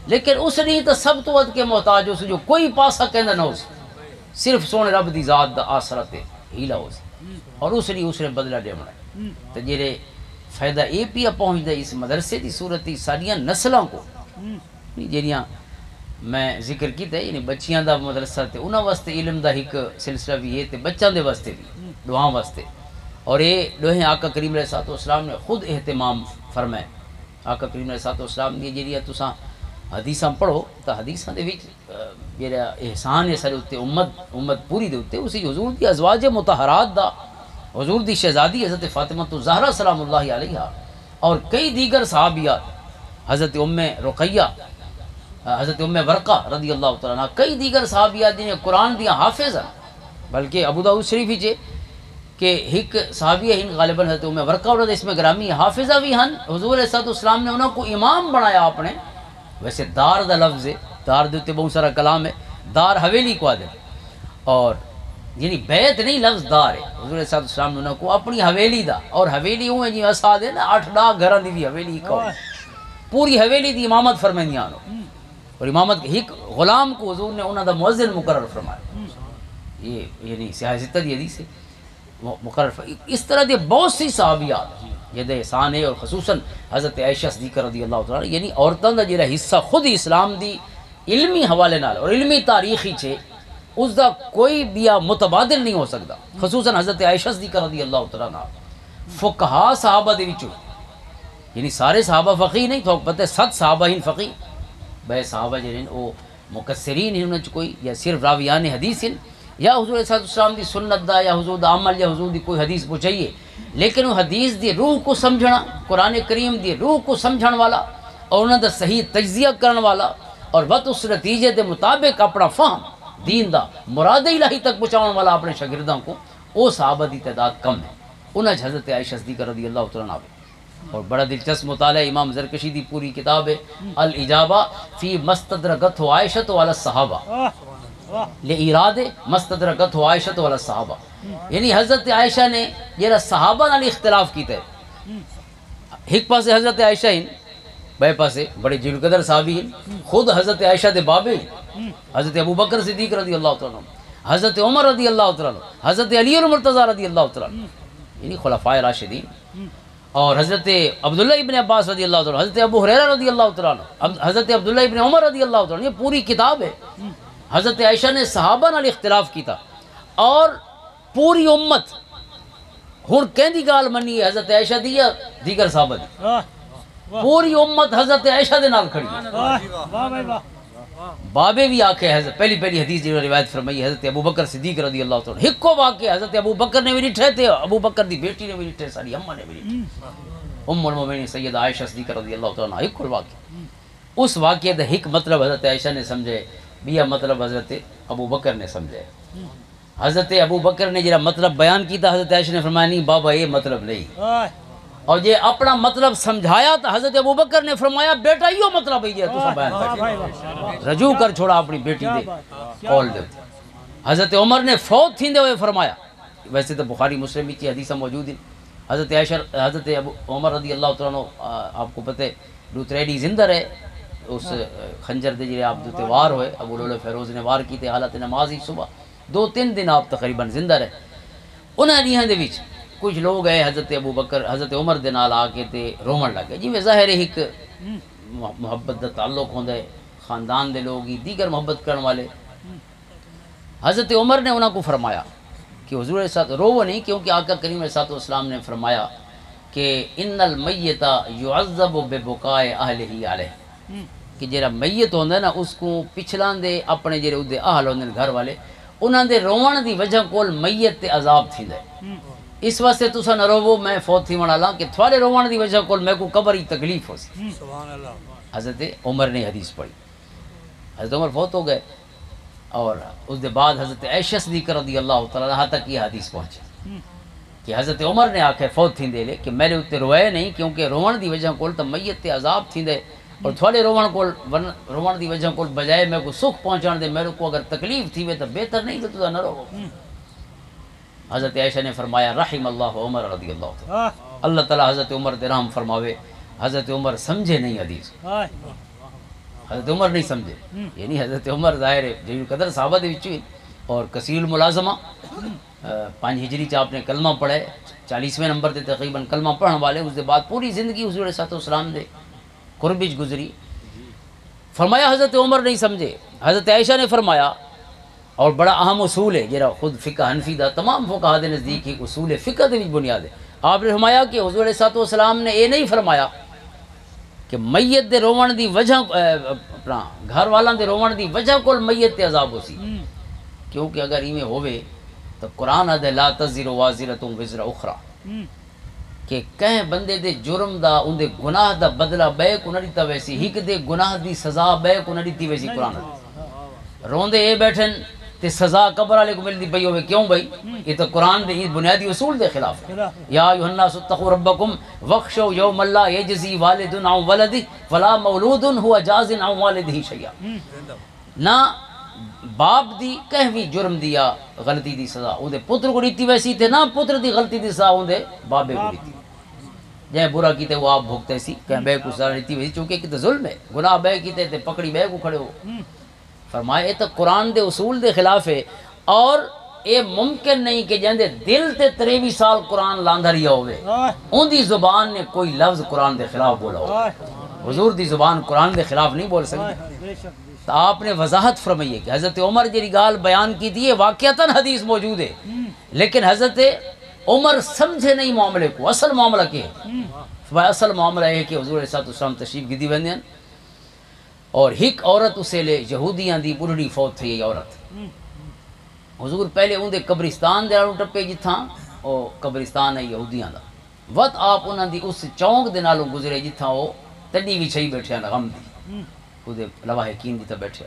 لیکن اس نے تو سب تو ود کے محتاج ہو سی جو کوئی پاسا کہندہ نہ ہو سی، صرف سونے رب دی ذات دا آسرت ہیلا ہو سی، اور اس نے بدلہ دیونا ہے۔ تو جہاں فائدہ یہ پیا پہنچ دے اس مدرسے دی صورتی ساریاں نسلوں کو جہاں میں ذکر کیتا ہے، یعنی بچیاں دا مدرسہ تے انہاں واسطے علم دا ایک سلسلہ بھی ہے تے بچوں دے واسطے بھی دعاؤں واسطے، اور یہ دوہیں آقا کریم علیہ الصلوۃ والسلام نے خود اہتمام فرمائے۔ آقا کریم علیہ الصلوۃ والسلام دی جڑیاں تساں حدیثاں پڑھو تو حدیثاں دے وچ جڑا احسان ہے سارے تے امت پوری دے اوتے اسی حضور دی ازواج مطہرات دا، حضور دی شہزادی حضرت فاطمہ الزہرا سلام اللہ علیہا، اور کئی دیگر صحابیات، حضرت ام رقیہ، حضرت ام ورقہ رضی اللہ تعالیٰ عنہ، کئی دیگر صحابیات جنہیں قرآن دیا حافظ ہیں، بلکہ ابو داؤد شریف ہی کہ ایک صحابیہ ہن غالباً حضرت ام ورقہ اور اس میں گرامی حافظہ بھی ہن، حضور صلی اللہ علیہ وسلم نے انہوں کو امام بنایا اپنے۔ ویسے دار دا لفظ ہے، دار دیتے بہت سارا کلام ہے، دار حویلی کو آدھے، اور یعنی بیت نہیں لفظ دار ہے، حضور صلی اللہ علیہ وسلم نے انہوں کو اپنی حویلی دا، اور حویلی ہوئے جی اساد ہے نا 8-10 گھران دی بھی حویلی کو پوری حویلی دی امامت فرمائیں آنو، اور امامت کے ایک غلام کو حضور نے انہوں دا مؤذن مقرر فرمایا، یہ یعنی سیاستہ دی حدیث ہے مقرر فرمایا۔ اس طرح دے بہت سی صحابیات یہ دے احسان ہے، اور خصوصاً حضرت عائشہ صدیقہ رضی اللہ تعالیٰ، یعنی عورتوں دا جڑا حصہ خود اسلام دی علمی حوالے نال اور علمی تاریخی چھے اس دا کوئی بیا متبادل نہیں ہو سکتا، خصوصاً حضرت عائشہ صدیقہ رضی اللہ تعالیٰ فقہا صحابہ دے وچوں، یعنی سارے صحابہ فقیہ نہیں، تو پتہ 7 صحابہ ہن فقیہ، بے صحابہ جنہیں وہ مکسرین ہیں انہوں نے کوئی یا صرف راویان حدیث ہیں یا حضور صلی اللہ علیہ وسلم دی سنت دا یا حضور دا عمل یا حضور دی کوئی حدیث پہنچائیے، لیکن وہ حدیث دی روح کو سمجھنا، قرآن کریم دی روح کو سمجھن والا اور انہوں دا صحیح تجزیہ کرن والا، اور بات اس نتیجے دے مطابق اپنا فہم دین دا مراد الہی تک پہنچاؤن والا اپنے شاگردوں کو، وہ صحابہ دی تعداد کم ہے۔ انہاں حضرت عائشہ صدیقہ رضی اللہ تعالیٰ عنہ، اور بڑا دلچسپ مطالعہ امام زرکشی دی پوری کتاب ہے الاجابہ فی مستدرکتہ عائشہ علی الصحابہ، لإراد مستدرکتہ عائشہ علی الصحابہ، یعنی حضرت عائشہ نے یہ صحابہ نال اختلاف کیتا ہے، ایک پاسے حضرت عائشہ ہیں، بے پاسے بڑے جلیل قدر صحابی ہیں، خود حضرت عائشہ دے بابے ہیں، حضرت ابو بکر صدیق رضی اللہ تعالیٰ عنہ، حضرت عمر رضی اللہ تعالیٰ عنہ، حضرت علی المرتضیٰ رضی اللہ تعالیٰ عنہ، یعنی خلفائے راشدین، اور حضرت عبداللہ ابن عباس رضی اللہ تعالیٰ عنہ، حضرت ابو ہریرہ رضی اللہ تعالیٰ عنہ، حضرت عبداللہ ابن عمر رضی اللہ تعالیٰ عنہ، یہ پوری کتاب ہے۔ حضرت عائشہ نے صحابہ نال اختلاف کیتا، اور پوری امت ہن کہندی گال منی ہے حضرت عائشہ دی یا دیگر صحابہ دی، پوری امت حضرت عائشہ دے نال کھڑی ہے۔ بابے بھی آکھے حضرت پہلی حدیث جو روایت فرمائی حضرت ابو بکر صدیق رضی اللہ تعالیٰ عنہ، ہکو واقعہ حضرت ابو بکر نے بھی ڈٹھے تھے، ابو بکر دی بیٹی نے بھی ڈٹھے، ساری اماں نے بھی ڈٹھے، ام المومنین سیدہ عائشہ صدیقہ رضی اللہ تعالیٰ عنہ، ہکو واقعہ۔ اس واقعے دا ہک مطلب حضرت عائشہ نے سمجھے، بیا مطلب حضرت ابو بکر نے سمجھے۔ حضرت ابو بکر نے جڑا مطلب بیان کیتا حضرت عائشہ نے فرمایا نہیں بابا یہ مطلب نہیں، اور جے اپنا مطلب سمجھایا تو حضرت ابو بکر نے فرمایا بیٹا یہ مطلب ہے یہ تو بیان کر، رجوع کر چھوڑا اپنی بیٹی دے قول دے۔ حضرت عمر نے فوت تھیندے ہوئے فرمایا، ویسے تو بخاری مسلم کی حدیث موجود ہیں، حضرت عائشہ حضرت ابو عمر رضی اللہ تعالیٰ آپ کو پتہ دوتریڈی زندہ رہے اس خنجر دے جڑے آپ دوتے وار ہوئے ابو لولو فیروز نے وار کیتے حالت نماز ہی صبح 2-3 دن آپ تقریباً زندہ رہے انہاں دیہاں دے وچ کچھ لوگ آئے حضرت ابو بکر حضرت عمر دے نال آ کے تے رومن لگے جی ظاہر ہے ایک محبت دا تعلق ہوندا ہے خاندان دے لوگ ہی دیگر محبت کرن والے حضرت عمر نے انہاں کو فرمایا کہ حضور کے ساتھ رو نہیں کیونکہ آقا کریم علیہ السلام نے فرمایا کہ ان المیت یعذب ببکائے اہلہ علیہ کہ جڑا میت ہوندا ہے نا اس کو پچھلاں دے اپنے جڑے اودے اہل ہوندے گھر والے انہاں دے رون دی وجہ کول میت تے عذاب تھیندا ہے اس واسطے تساں نہ روو میں فوت تھی ونا لاں کہ تھوڑے رون دی وجہ کول میں کو قبر ہی تکلیف ہو سی سبحان اللہ حضرت عمر نے حدیث پڑھی حضرت عمر فوت ہو گئے اور اس دے بعد حضرت عائشہ صدیقہ رضی اللہ تعالیٰ عنہ تک یہ حدیث پہنچی کہ حضرت عمر نے آکھے فوت تھیندے لے کہ میں نے اتنے روئے نہیں کیونکہ روان دی وجہ کول تو میت تے عذاب تھیندے اور تھوڑے روان دی وجہ کول بجائے میں کو سکھ پہنچان دے میرے کو اگر تکلیف تھی وے تو بہتر نہیں کہ تو نہ رو حضرت عائشہ نے فرمایا رحم اللہ عمر رضی اللہ تعالیٰ اللہ تعالیٰ حضرت عمر دے رحم فرماوے حضرت عمر سمجھے نہیں حدیث حضرت عمر نہیں سمجھے یعنی حضرت عمر ظاہر ہے جو قدر صحابہ دے وچ اور کثیر الملازمہ 5 ہجری چ آپ نے کلمہ پڑھے 40ویں نمبر تے تقریباً کلمہ پڑھن والے اس دے بعد پوری زندگی حضور صلی اللہ علیہ وسلم دے قرب وچ گزری فرمایا حضرت عمر نہیں سمجھے حضرت عائشہ نے فرمایا اور بڑا اہم اصول ہے جڑا خود فقہ حنفی دا تمام فقہاء دے نزدیک ایک اصول فقہ دے وچ بنیاد ہے آپ نے فرمایا کہ حضور صلی اللہ علیہ وسلم نے یہ نہیں فرمایا کہ میت دے روون دی وجہ اپنا گھر والاں دے روون دی وجہ کول میت تے عذاب ہو سی کیونکہ اگر ایویں ہووے تو قرآن آدھے لا تزر وازرۃ وزر اخری کہ کہیں بندے دے جرم دا ان دے گناہ دا بدلہ بے کو نہ دیتا ویسی ہک دے گناہ دی سزا بے کو نہ دیتی ویسی قرآن روندے اے بیٹھن تے سزا قبر والے کو ملتی پئی ہوئے کیوں بھائی یہ تو قرآن دے بنیادی اصول دے خلاف ہے یا ایھا الناس اتقوا ربکم واخشوا یوما لا یجزی والد عن ولدہ ولا مولود هو جاز عن والدہ شیئا نہ باپ دی کہیں بھی جرم دیا غلطی دی سزا او دے پتر کو دیتی ویسی تے نہ پتر دی غلطی دی سزا او دے بابے کو دیتی جے برا کیتے وہ آپ بھگتے سی کہیں بے کو سزا دیتی ویسی چونکہ کہ ظلم ہے گناہ بے کیتے تے پکڑی بے کو کھڑے ہو فرمایا تو قرآن دے اصول دے خلاف ہے اور یہ ممکن نہیں کہ جہاں دل تے 23 سال قرآن لاندھا رہا ہوئے ان دی زبان نے کوئی لفظ قرآن دے خلاف بولا ہو حضور دی زبان قرآن دے خلاف نہیں بول سکتی تو آپ نے وضاحت فرمائی ہے کہ حضرت عمر جی گال بیان کی تھی واقعتاً حدیث موجود ہے لیکن حضرت عمر سمجھے نہیں معاملے کو اصل معاملہ کیا ہے اصل معاملہ ہے کہ حضور صلی اللہ علیہ وسلم تشریف گدی ویندے ہیں اور ایک عورت اسے لے یہودیاں دی بڑھڑی فوت تھی یہ عورت حضور پہلے ان دے قبرستان دے ٹپے جتھاں او قبرستان ہے یہودیاں دا وقت آپ انہاں دی اس چونک دے نالوں گزرے جتھاں او تڈی بھی چھئی بیٹھے ہیں غم دی او دے لواحقین دی تے بیٹھے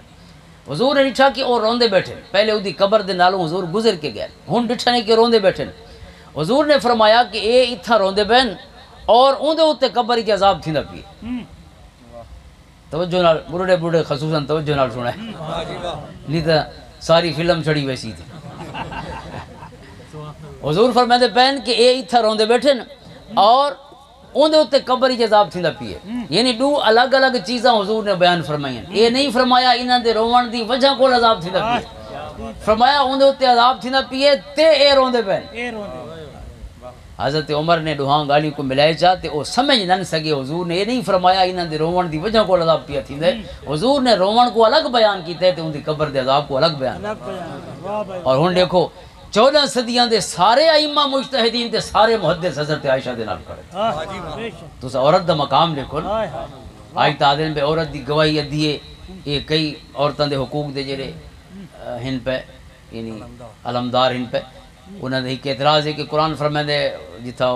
حضور نے ڈٹھا کہ او روندے بیٹھے پہلے او دی قبر دے نالوں حضور گزر کے گئے ہن ڈٹھا نہیں کہ روندے بیٹھے حضور نے فرمایا کہ اے اتھا روندے بہن اور اون دے اوتے قبر کی عذاب تھیندا پئی توجہ نال بڑھڑے بڑھڑے خصوصاً توجہ نال سنا ہے نہیں تو ساری فلم چڑی ویسی تھی حضور فرمائے پہن کہ اے اتھا روندے بیٹھے اور اون دے اوتے قبر کی عذاب تھیندا پئی ہے یعنی دو الگ الگ چیزاں حضور نے بیان فرمائی ہیں یہ نہیں فرمایا انہاں دے روون دی وجہ کول عذاب تھیندا پئی ہے فرمایا اون دے اوتے عذاب تھیندا پئی ہے تے اے روندے پہن حضرت عمر نے دوہاں گالی کو ملائے چاہتے وہ سمجھ نہ سکے حضور نے یہ نہیں فرمایا انہاں دے روون دی وجہ کو عذاب پیا تھیندے حضور نے روون کو الگ بیان کیتے تے ان دی قبر دے عذاب کو الگ بیان اور ہن دیکھو 14 صدیاں دے سارے ائمہ مجتہدین تے سارے محدث حضرت عائشہ دے نال کھڑے تو عورت دا مقام دیکھو آج تعدیل پہ عورت دی گواہی ادھی ہے یہ کئی عورتاں دے حقوق دے جڑے ہن پہ یعنی علمدار ہن پہ انہوں نے ایک اعتراض ہے کہ قرآن فرمائے جتھا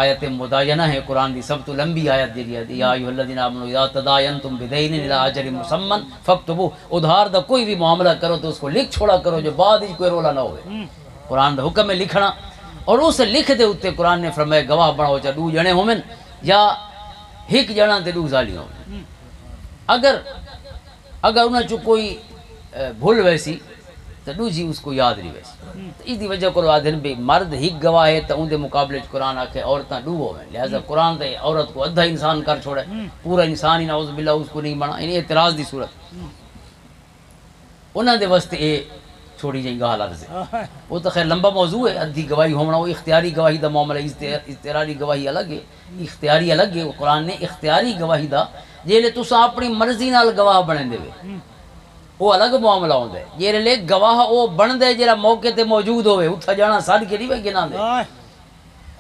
آیت مداینہ ہے قرآن دی سب تو لمبی آیت دی یا ایھا الذین آمنوا اذا تداینتم بدین الی اجل مسمى فاکتبوا ادھار دا کوئی بھی معاملہ کرو تو اس کو لکھ چھوڑا کرو جو بعد ہی کوئی رولا نہ ہوئے قرآن دا حکم ہے لکھنا اور اس لکھ دے اتے قرآن نے فرمایا گواہ بناؤ چاہے 2 جنے ہومن یا ایک جنا تے 2 ظالی ہومن اگر انہاں چ کوئی بھول ویسی تو دوجی اس کو یاد نہیں ویسے اس دی وجہ کو آدھن بھی مرد ہی گواہ ہے تو ان دے مقابلے قرآن آکھے عورتاں ڈوبو ہیں، لہذا قرآن تے عورت کو ادھا انسان کر چھوڑے، پورا انسان ہی نعوذ باللہ اس کو نہیں بنا، انہیں اعتراض دی صورت انہاں دے واسطے اے چھوڑی جائیں گا حالات سے وہ تو خیر لمبا موضوع ہے، ادھی گواہی ہونا وہ اختیاری گواہی دا معاملہ، اختیاری گواہی الگ ہے، اختیاری الگ ہے، قرآن نے اختیاری گواہی دا جیلے تساں اپنی مرضی نال گواہ بنے دے وہ الگ معاملہ ہوتا ہے، جیلے لے گواہ وہ بن دے جیڑا موقع تے موجود ہوئے اتھا جانا ساڑھ کے نہیں گنا دے،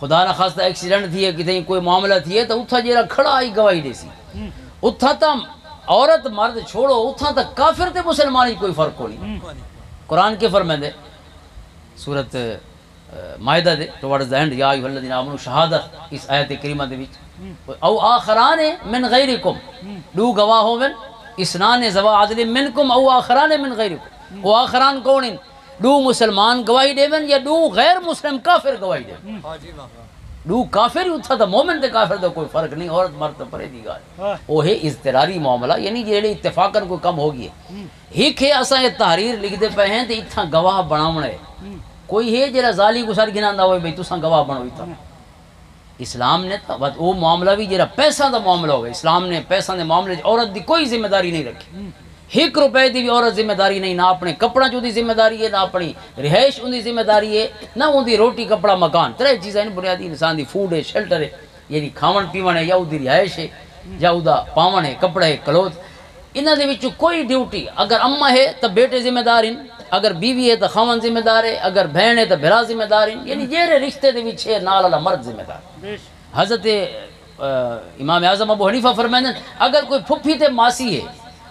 خدا نہ خاصتا ایکسیڈنٹ تھی ہے کتیں کوئی معاملہ تھی ہے تو اتھا جیڑا کھڑا آئی گواہی دے سی، اتھا تا عورت مرد چھوڑو اتھا تا کافر تے مسلمانی کوئی فرق ہو نہیں۔ قرآن کے فرمائے دے سورت مائدہ دے towards the end یا ایھا الذین آمنوا شہادت اس آیت کریمہ دے وچ او آخران من غیرکم دو گواہ ہوون اسنان ذوا عدل منکم او آخران من غیرکم او آخران کون ہیں دو مسلمان گواہی دیون یا دو غیر مسلم کافر گواہی دیون دو کافر اتھا تا مومن تے کافر دا کوئی فرق نہیں، عورت مرد پرے دی گال وہ ہے اضطراری معاملہ یعنی جیڑے اتفاقاً کوئی کم ہوگی ہے ہیک ہے اساں یہ تحریر لکھ دے پہ ہیں تے اتھا گواہ بناونا ہے کوئی ہے جیڑا ظالی کو سر گناندہ ہوئے بھئی تساں گواہ بنو اتھا اسلام نے وہ معاملہ بھی جیڑا پیسہ دا معاملہ ہوگا اسلام نے پیسہ دے معاملے عورت دی کوئی ذمہ داری نہیں رکھی، 1 روپے دی بھی عورت ذمہ داری نہیں، نہ اپنے کپڑا جو دی ذمہ داری ہے، نہ اپنی رہائش ان دی ذمہ داری ہے، نہ ان دی روٹی کپڑا مکان، ترے چیزیں بنیادی انسان دی فوڈ ہے، شیلٹر ہے، یعنی کھاون پیون ہے یا دی رہائش ہے یا دا پاون ہے، کپڑا ہے، کلوت، انہاں دے وچ کوئی ڈیوٹی اگر اماں ہے تو بیٹے ذمہ دار ہیں، اگر بیوی ہے تو خاون ذمہ دار ہے، اگر بہن ہے تو بھرا ذمہ دار ہیں، یعنی جیڑے رشتے دے وچ ہے نال والا مرد ذمہ دار۔ حضرت امام اعظم ابو حنیفہ فرمائیں اگر کوئی پھپھی تے ماسی ہے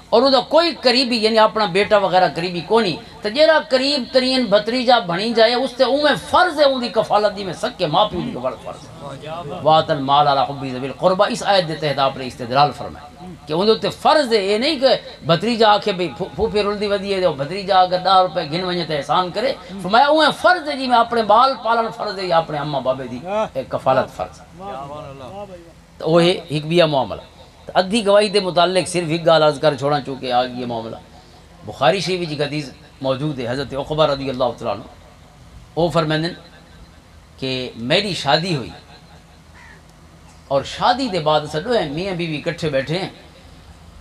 اور وہ کوئی قریبی یعنی اپنا بیٹا وغیرہ قریبی کونی تو جیڑا قریب ترین بھتریجا بنی جائے اس تے اوہ فرض ہے ان دی کفالت دی میں سکے ماں پیو دی کفالت فرض ہے، واتن مال علی حب ذوی القربى اس آیت دے تحت آپ نے استدلال فرمایا کہ ان تے فرض ہے، یہ نہیں کہ بھتریجا آکھے بھئی پھوپھی رلدی ودی ہے بھتریجا اگر 10 روپے گن ونجے تے احسان کرے، فرمایا اوہ فرض ہے جی میں اپنے بال پالن فرض ہے یا اپنے اماں بابے دی کفالت فرض ہے، تو وہ ہے حکبیہ معاملہ۔ ادھی گواہی دے متعلق صرف ایک گال عرض کر چھوڑا چونکہ آگے یہ معاملہ بخاری شریف کی حدیث موجود ہے، حضرت عقبہ رضی اللہ تعالیٰ عنہ وہ فرمائیں کہ میری شادی ہوئی اور شادی دے بعد سڈو ہیں میاں بیوی اکٹھے بیٹھے ہیں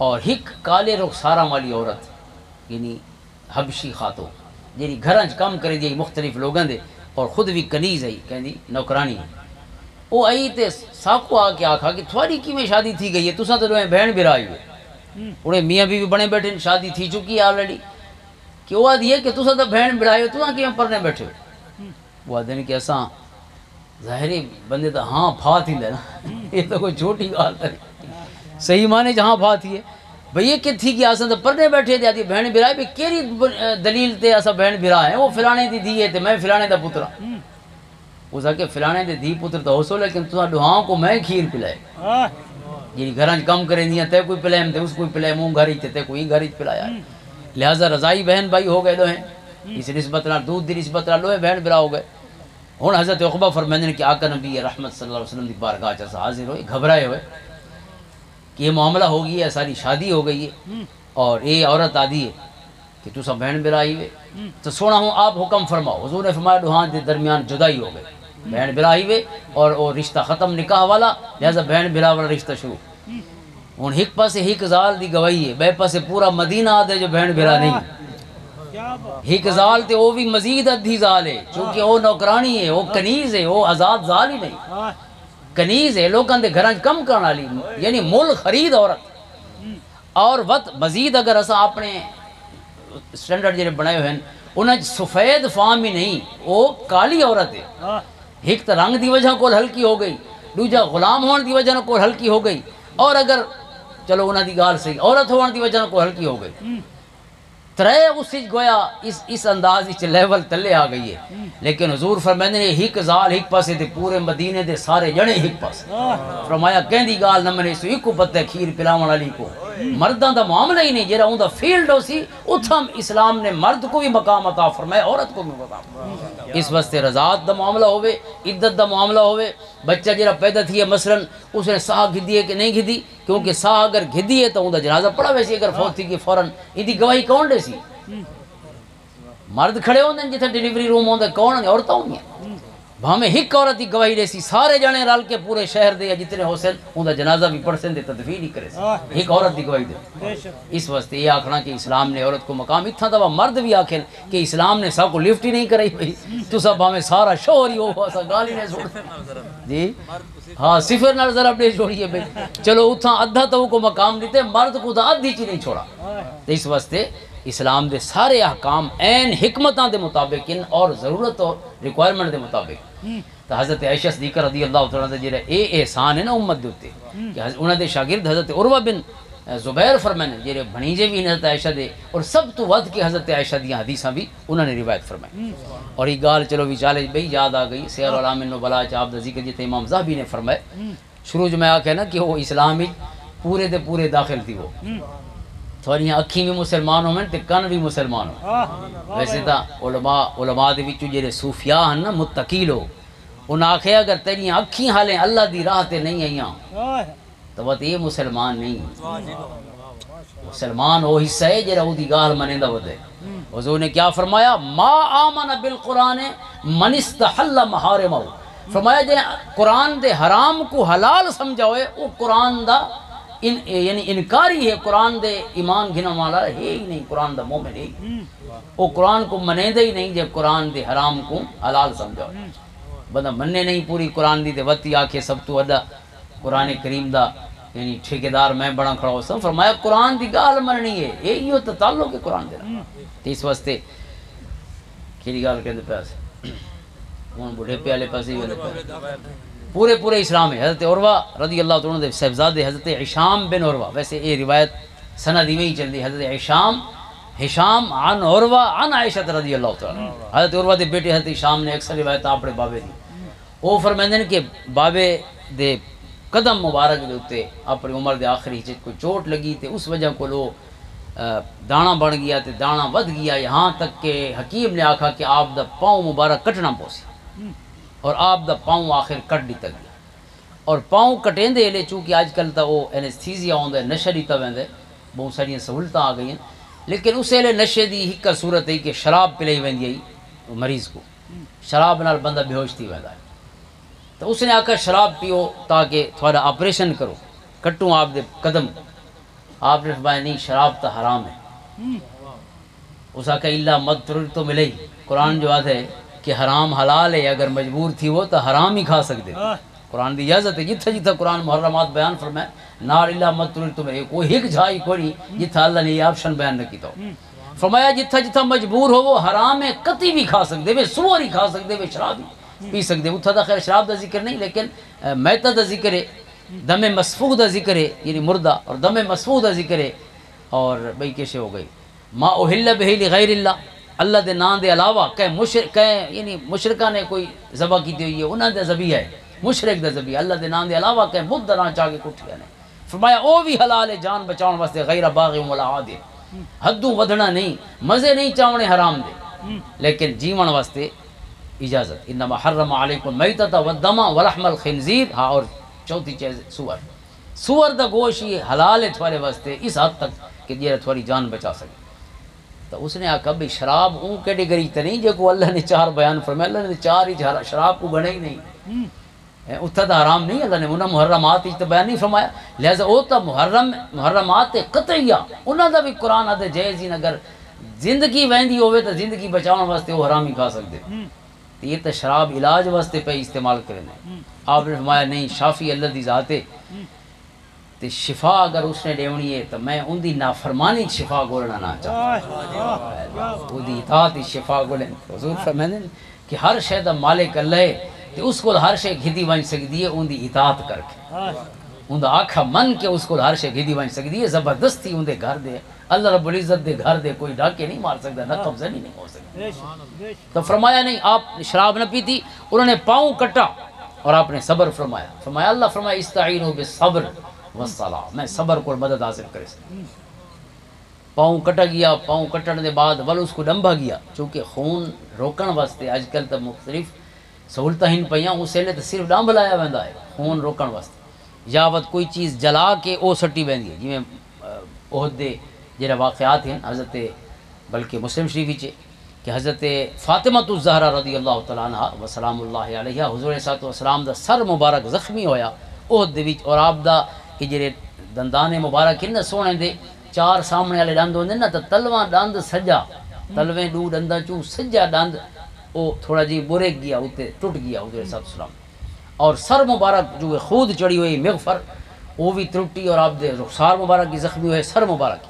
اور ایک کالے رخساراں والی عورت یعنی حبشی خاتون جی گھراں کام کرے دی مختلف لوگوں دے اور خود بھی کنیز آئی کہندی نوکرانی وہ آئی تے ساکو آ کے آکھا کہ تھوڑی کی میں شادی تھی گئی ہے تساں تو دویں بہن بھرا آئی ہوئے انہیں میاں بیوی بنے بیٹھے شادی تھی چکی ہے آلریڈی کہ وہ آدھی ہے کہ تساں تو بہن بھرا آئی ہو تساں کیوں پرنے بیٹھے ہوئے وہ آدھے کہ اساں ظاہری بندے تو ہاں پھا تھی نا یہ تو کوئی چھوٹی گال نہیں صحیح مانے جہاں پھا تھی ہے بھئی یہ کہ تھی کہ آسان تو پرنے بیٹھے تھے آدھی بہن بھرا ہے بھئی کیری دلیل تے اساں بہن بھرا ہیں وہ فلانے دی دی ہے تے میں فلانے دا پترا اس کہ فلانے دے دی پتر تو ہو سو لیکن تساں دعاؤں کو میں کھیر پلائے جی گھراں کم کریں دیاں تے کوئی پلائے تے اس کوئی پلائے مونگ گھری تے کوئی گھری پلایا لہذا رضائی بہن بھائی ہو گئے دو ہیں اس نسبت نہ دودھ دی نسبت نہ لوہے بہن بھرا ہو گئے ہن حضرت عقبہ فرمائیں کہ آقا نبی رحمت صلی اللہ علیہ وسلم دی بارگاہ چ حاضر ہوئے گھبرائے ہوئے کہ یہ معاملہ ہو گئی ہے ساری شادی ہو گئی ہے اور یہ عورت آدھی ہے کہ تو سب بہن بھرا ہی ہوئے تو سونا ہوں آپ حکم فرماؤ حضور نے فرمایا دوہاں دے درمیان جدائی ہو گئے بہن بھرا ہی ہوئے اور وہ رشتہ ختم نکاح والا لہذا بہن بھرا والا رشتہ شروع ہوں ایک پاسے ایک زال دی گواہی ہے بے پاسے پورا مدینہ آدھے جو بہن بھرا نہیں ایک زال تے وہ بھی مزید ادھی زال ہے چونکہ وہ نوکرانی ہے وہ کنیز ہے وہ آزاد زال ہی نہیں کنیز ہے لوگوں دے گھراں کم کرنا لی یعنی مول خرید عورت اور وقت مزید اگر اسا اپنے سٹینڈرڈ جڑے بنائے ہوئے ہیں انہیں سفید فام ہی نہیں وہ کالی عورت ہے ایک تو رنگ دی وجہ کو ہلکی ہو گئی دوجا غلام ہون دی وجہ کو ہلکی ہو گئی اور اگر چلو انہاں دی گال صحیح عورت ہون دی وجہ کو ہلکی ہو گئی ترے اس گویا اس انداز اس لیول تلے آ گئی ہے لیکن حضور فرمائیں ایک زال ایک پاسے تے پورے مدینے دے سارے جنے ایک پاسے فرمایا کہندی گال نہ منے سو ایک پتے کھیر پلاون والی کو مرداں دا معاملہ ہی نہیں جڑا اوندا فیلڈ ہو سی اتھم اسلام نے مرد کو بھی مقام عطا فرمایا عورت کو بھی مقام اس واسطے رضاعت دا معاملہ ہوئے عدت دا معاملہ ہوئے بچہ جڑا پیدا تھی ہے مثلا اس نے ساہ گھدی ہے کہ نہیں گھدی کیونکہ ساہ اگر گھدی ہے تو اوندا جنازہ پڑھا ویسی اگر فوت تھی کہ فوراً ان دی گواہی کون دے سی مرد کھڑے ہوندے جتھے ڈیلیوری روم ہوندے کون ہیں؟ عورتاں ہوندیاں بھامے ہک عورت دی گواہی دے سی سارے جانے رل کے پورے شہر دے جتنے ہو سن اوندا جنازہ بھی پڑھ سن دے تدفین ہی کرے سن ایک عورت دی گواہی دے اس واسطے یہ آکھنا کہ اسلام نے عورت کو مقام اتھا دا مرد بھی آکھن کہ اسلام نے سب کو لفٹ ہی نہیں کرائی بھئی تو سب بھامے سارا شوہر ہی ہو سا گالی نے چھوڑ جی ہاں صفر نال ذرا اپنے چھوڑیے بھئی چلو اتھا ادھا تو کو مقام دیتے مرد کو تا ادھی چی نہیں چھوڑا تو اس واسطے اسلام دے سارے احکام این حکمتاں دے مطابق ان اور ضرورت اور ریکوائرمنٹ دے مطابق تو حضرت عائشہ صدیقہ رضی اللہ تعالیٰ عنہ جڑا اے احسان ہے نا امت دے اوتے کہ انہاں دے شاگرد حضرت عروہ بن زبیر فرمائے جڑے بھنیجے بھی حضرت عائشہ دے اور سب تو ود کے حضرت عائشہ دی حدیثاں بھی انہوں نے روایت فرمائی اور یہ گال چلو وچالے بھئی یاد آ گئی سیر العلام النبلاء چ آپ دا ذکر جتے امام ذہبی نے فرمائے شروع میں آکھے نا کہ وہ اسلام وچ پورے دے پورے داخل تھی وہ تھوڑی اکھیں بھی مسلمان ہوئے تے کن بھی مسلمان ہو ویسے تا علماء دے وچوں جڑے صوفیاء ہیں نا متقی لوگ انہاں آکھے اگر تیری اکھیں حالیں اللہ دی راہ تے نہیں آئیاں تو وہ یہ مسلمان نہیں مسلمان وہ حصہ ہے جڑا وہ دی گال منیندا ودے حضور نے کیا فرمایا ما آمن بالقرآن من استحل محارمہ فرمایا جے قرآن دے حرام کو حلال سمجھا ہوئے وہ قرآن دا یعنی انکاری ہے قرآن دے ایمان گھنا والا ہے ہی نہیں قرآن دا مومن ہے وہ قرآن کو منیندہ ہی نہیں جب قرآن دے حرام کو حلال سمجھا ہوئے بندہ مننے نہیں پوری قرآن دی دے وتی آکھے سب تو ادا قرآن کریم دا یعنی ٹھیکیدار میں بڑا کھڑا ہو سا فرمایا قرآن دی گال مننی ہے یہی ہو تعلق ہے قرآن دے تو اس واسطے کیڑی گال کہندے پیسے ہن بڑھے پیالے پاسے ہی والے پاسے پورے اسلام ہے حضرت عروہ رضی اللہ تعالیٰ دے صاحبزادے حضرت ہشام بن عروہ ویسے یہ روایت سند میں ہی چل دی حضرت ہشام عن عروہ عن عائشہ رضی اللہ تعالیٰ حضرت عروہ دے بیٹے حضرت ہشام نے اکثر روایت اپنے بابے دی وہ فرمائندے نے کہ بابے دے قدم مبارک دے اوتے اپنی عمر دے آخری چ کوئی چوٹ لگی تے اس وجہ کو لو دانا بن گیا تے دانا ود گیا یہاں تک کہ حکیم نے آکھا کہ آپ دا پاؤں مبارک کٹنا پوسی اور آپ دا پاؤں آخر کٹ دیتا گیا اور پاؤں کٹیں دے لے چونکہ آج کل تا وہ اینستھیزیا ہوندے نشہ دیتا ویندے بہت ساری سہولتاں آ گئی ہیں لیکن اسے لے نشے دی ہک صورت ہے کہ شراب پلائی ویندی ہے مریض کو شراب نال بندہ بے ہوش تھی ویندا ہے تو اس نے آکھا شراب پیو تاکہ تھوڑا آپریشن کرو کٹوں آپ دے قدم آپ نے فرمایا نہیں شراب تا حرام ہے اس آکھا اللہ مضطر تو ملے ہی قرآن جو آتا ہے کہ حرام حلال ہے اگر مجبور تھی وہ تو حرام ہی کھا سکتے قرآن دی اجازت ہے جتھا قرآن محرمات بیان فرمائے نار اللہ مضطر تو ملے کوئی ہک جھائی کوئی جتھا اللہ نے یہ آپشن بیان نہ کیتا فرمایا جتھا مجبور ہو وہ حرام ہے قطعی بھی کھا سکتے وہ سور ہی کھا سکتے وہ شراب ہی پی سکتے اتھا دا خیر شراب دا ذکر نہیں لیکن میتہ دا ذکر ہے دم مسفوح دا ذکر ہے یعنی مردہ اور دم مسفوح دا ذکر ہے اور بھئی کیسے ہو گئی ما احل بہ لغیر اللہ اللہ دے نام دے علاوہ یعنی مشرکہ نے کوئی ذبح کی ہوئی ہے انہاں دے ذبیح ہے مشرک دے ذبیح اللہ دے نام دے علاوہ کہ بدھ نہ چاہ کے کٹھیا نے فرمایا او بھی حلال ہے جان بچاؤن واسطے غیر باغ ولا عاد حدوں ودھنا نہیں مزے نہیں چاونے حرام دے لیکن جیون واسطے اجازت انما حرم علیکم میتۃ والدم ولحم الخنزیر ہاں اور چوتھی چیز سور دا گوشت یہ حلال ہے تھوڑے واسطے اس حد تک کہ یہ تھوڑی جان بچا سکے تو اس نے آکھا بھئی شراب اون کیٹیگری تے نہیں جو کو اللہ نے چار بیان فرمایا اللہ نے چار ہی شراب کو گنے ہی نہیں اتھا دا حرام نہیں اللہ نے انہاں محرمات ہی بیان نہیں فرمایا لہذا او تا محرمات قطعیہ انہاں دا بھی قرآن آدھے جائز ہی اگر زندگی ویندی ہوئے تو زندگی بچاؤن واسطے وہ حرام ہی کھا سکتے تو یہ تو شراب علاج واسطے پہ استعمال کرنے آپ نے فرمایا نہیں شافی اللہ دی ذات ہے تے شفا اگر اس نے دیونی ہے تو میں ان دی نافرمانی شفا گولنا نہ چاہتا وہ دی اطاعت شفا گولن حضور فرمائیں کہ ہر شے دا مالک اللہ ہے تے اس کو ہر شے گھدی بن سکتی ہے ان دی اطاعت کر کے ان دا آکھا من کے اس کو ہر شے گھدی بن سکتی ہے زبردستی ان دے گھر دے اللہ رب العزت دے گھر دے کوئی ڈاکے نہیں مار سکتا نہ قبضہ نہیں ہو سکتا تو فرمایا نہیں آپ شراب نہ پیتی انہوں نے پاؤں کٹا اور آپ نے صبر فرمایا اللہ فرمایا استعینوا بالصبر والصلاۃ میں صبر کو مدد حاصل کرے پاؤں کٹا گیا پاؤں کٹن دے بعد ول اس کو ڈمبا گیا چونکہ خون روکن واسطے اج کل تو مختلف سہولتاں ہن پیاں اسے لے تو صرف ڈمب لایا ویندا ہے خون روکن واسطے یا ود کوئی چیز جلا کے او سٹی ویندی ہے جویں احد دے جڑے واقعات ہیں حضرت بلکہ مسلم شریف وچ کہ حضرت فاطمہ الزہرا رضی اللہ تعالیٰ عنہ و سلام اللہ علیہ حضور صلی اللہ علیہ وسلم دا سر مبارک زخمی ہویا احد دے وچ، اور آپ دا کہ جڑے دندان مبارک ہیں نا سونے دے چار سامنے والے دند ہوندے نا، تو تلواں دند سجا، تلویں دو دنداں چوں سجا دند او تھوڑا جی برک گیا، اوتے ٹوٹ گیا حضور صلی اللہ علیہ وسلم، اور سر مبارک جو خود چڑی ہوئی مغفر وہ بھی ٹوٹی، اور آپ دے رخسار مبارک کی زخمی ہوئے سر مبارک،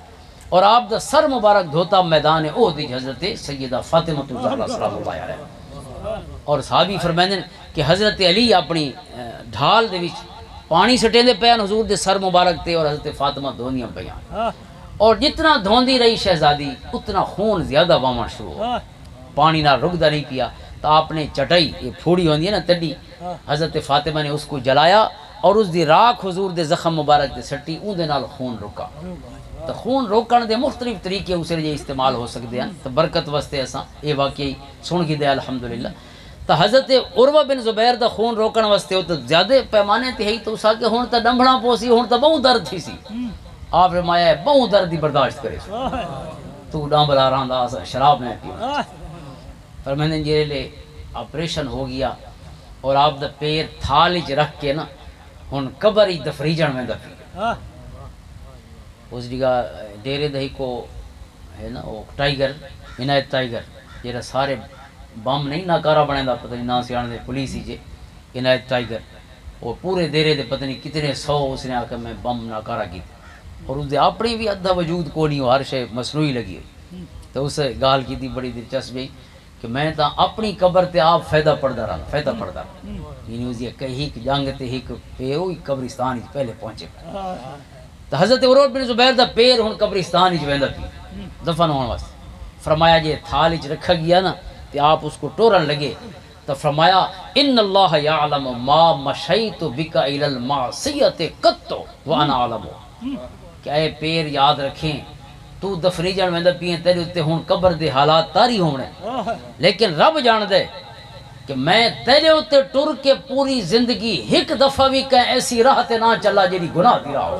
اور آپ دا سر مبارک دھوتا میدان احد وچ حضرت سیدہ فاطمہ الزہرا سلام اللہ علیہ، اور صحابی فرمائندے کہ حضرت علی اپنی ڈھال دے وچ پانی سٹے دے پیان حضور دے سر مبارک تے، اور حضرت فاطمہ دھونیاں پیان، اور جتنا دھوندی رہی شہزادی اتنا خون زیادہ وامن شروع ہو، پانی نہ رکدا نہیں پیا، تو آپ نے چٹائی یہ پھوڑی ہوندی ہے نا تڈی، حضرت فاطمہ نے اس کو جلایا اور اس دی راکھ حضور دے زخم مبارک تے سٹی، اون دے نال خون رکا۔ تو خون روکن دے مختلف طریقے اسے جے استعمال ہو سکتے ہیں، تو برکت واسطے اساں یہ واقعی سن کے دے الحمدللہ۔ تو حضرت عروہ بن زبیر دا خون روکن واسطے تو زیادہ پیمانے تے ہی، تو اس آگے ہون تا ڈمبڑا پوسی، ہون تا بہت درد تھی سی، آپ فرمایا ہے بہت درد دی برداشت کرے تو ڈامبلا رہندا شراب میں پیو، پر میں نے جے لے آپریشن ہو گیا، اور آپ دا پیر تھال وچ رکھ کے نا ہن قبر ہی دفریجن میں دفی اس جگہ ڈیرے دہی کو ہے نا وہ ٹائیگر عنایت ٹائیگر جیرا سارے بم نہیں ناکارا بنے دا پتہ نہیں نا سیانے دے پولیس ہی جے عنایت ٹائیگر، وہ پورے دیرے دے پتہ نہیں کتنے سو اس نے آکر میں بم ناکارا کی، اور اس دے اپنی بھی ادھا وجود کو نہیں ہو، ہر شے مصنوعی لگی ہوئی، تو اسے گال کی تھی بڑی دلچسپ بھی کہ میں تا اپنی قبر تے آپ فائدہ پڑھدا رہا، یعنی اس کہیں جنگ تے ایک پیو قبرستان ہی پہلے پہنچے، تو حضرت عروہ بن زبیر دا پیر ہن قبرستان وچ ویندا پی دفن ہون واسطے، فرمایا جے تھال وچ رکھا گیا نا تے آپ اس کو ٹورن لگے، تو فرمایا ان اللہ یعلم ما مشیت بک الی المعصیۃ قط وانا اعلم، کہ اے پیر یاد رکھیں تو دفریجن ویندا پی تیرے تے ہن قبر دے حالات تاری ہونے، لیکن رب جان دے کہ میں تیرے اتنے ٹر کے پوری زندگی ایک دفعہ بھی کہ ایسی راہ تے نہ چلا جیڑی گناہ دی راہ ہو،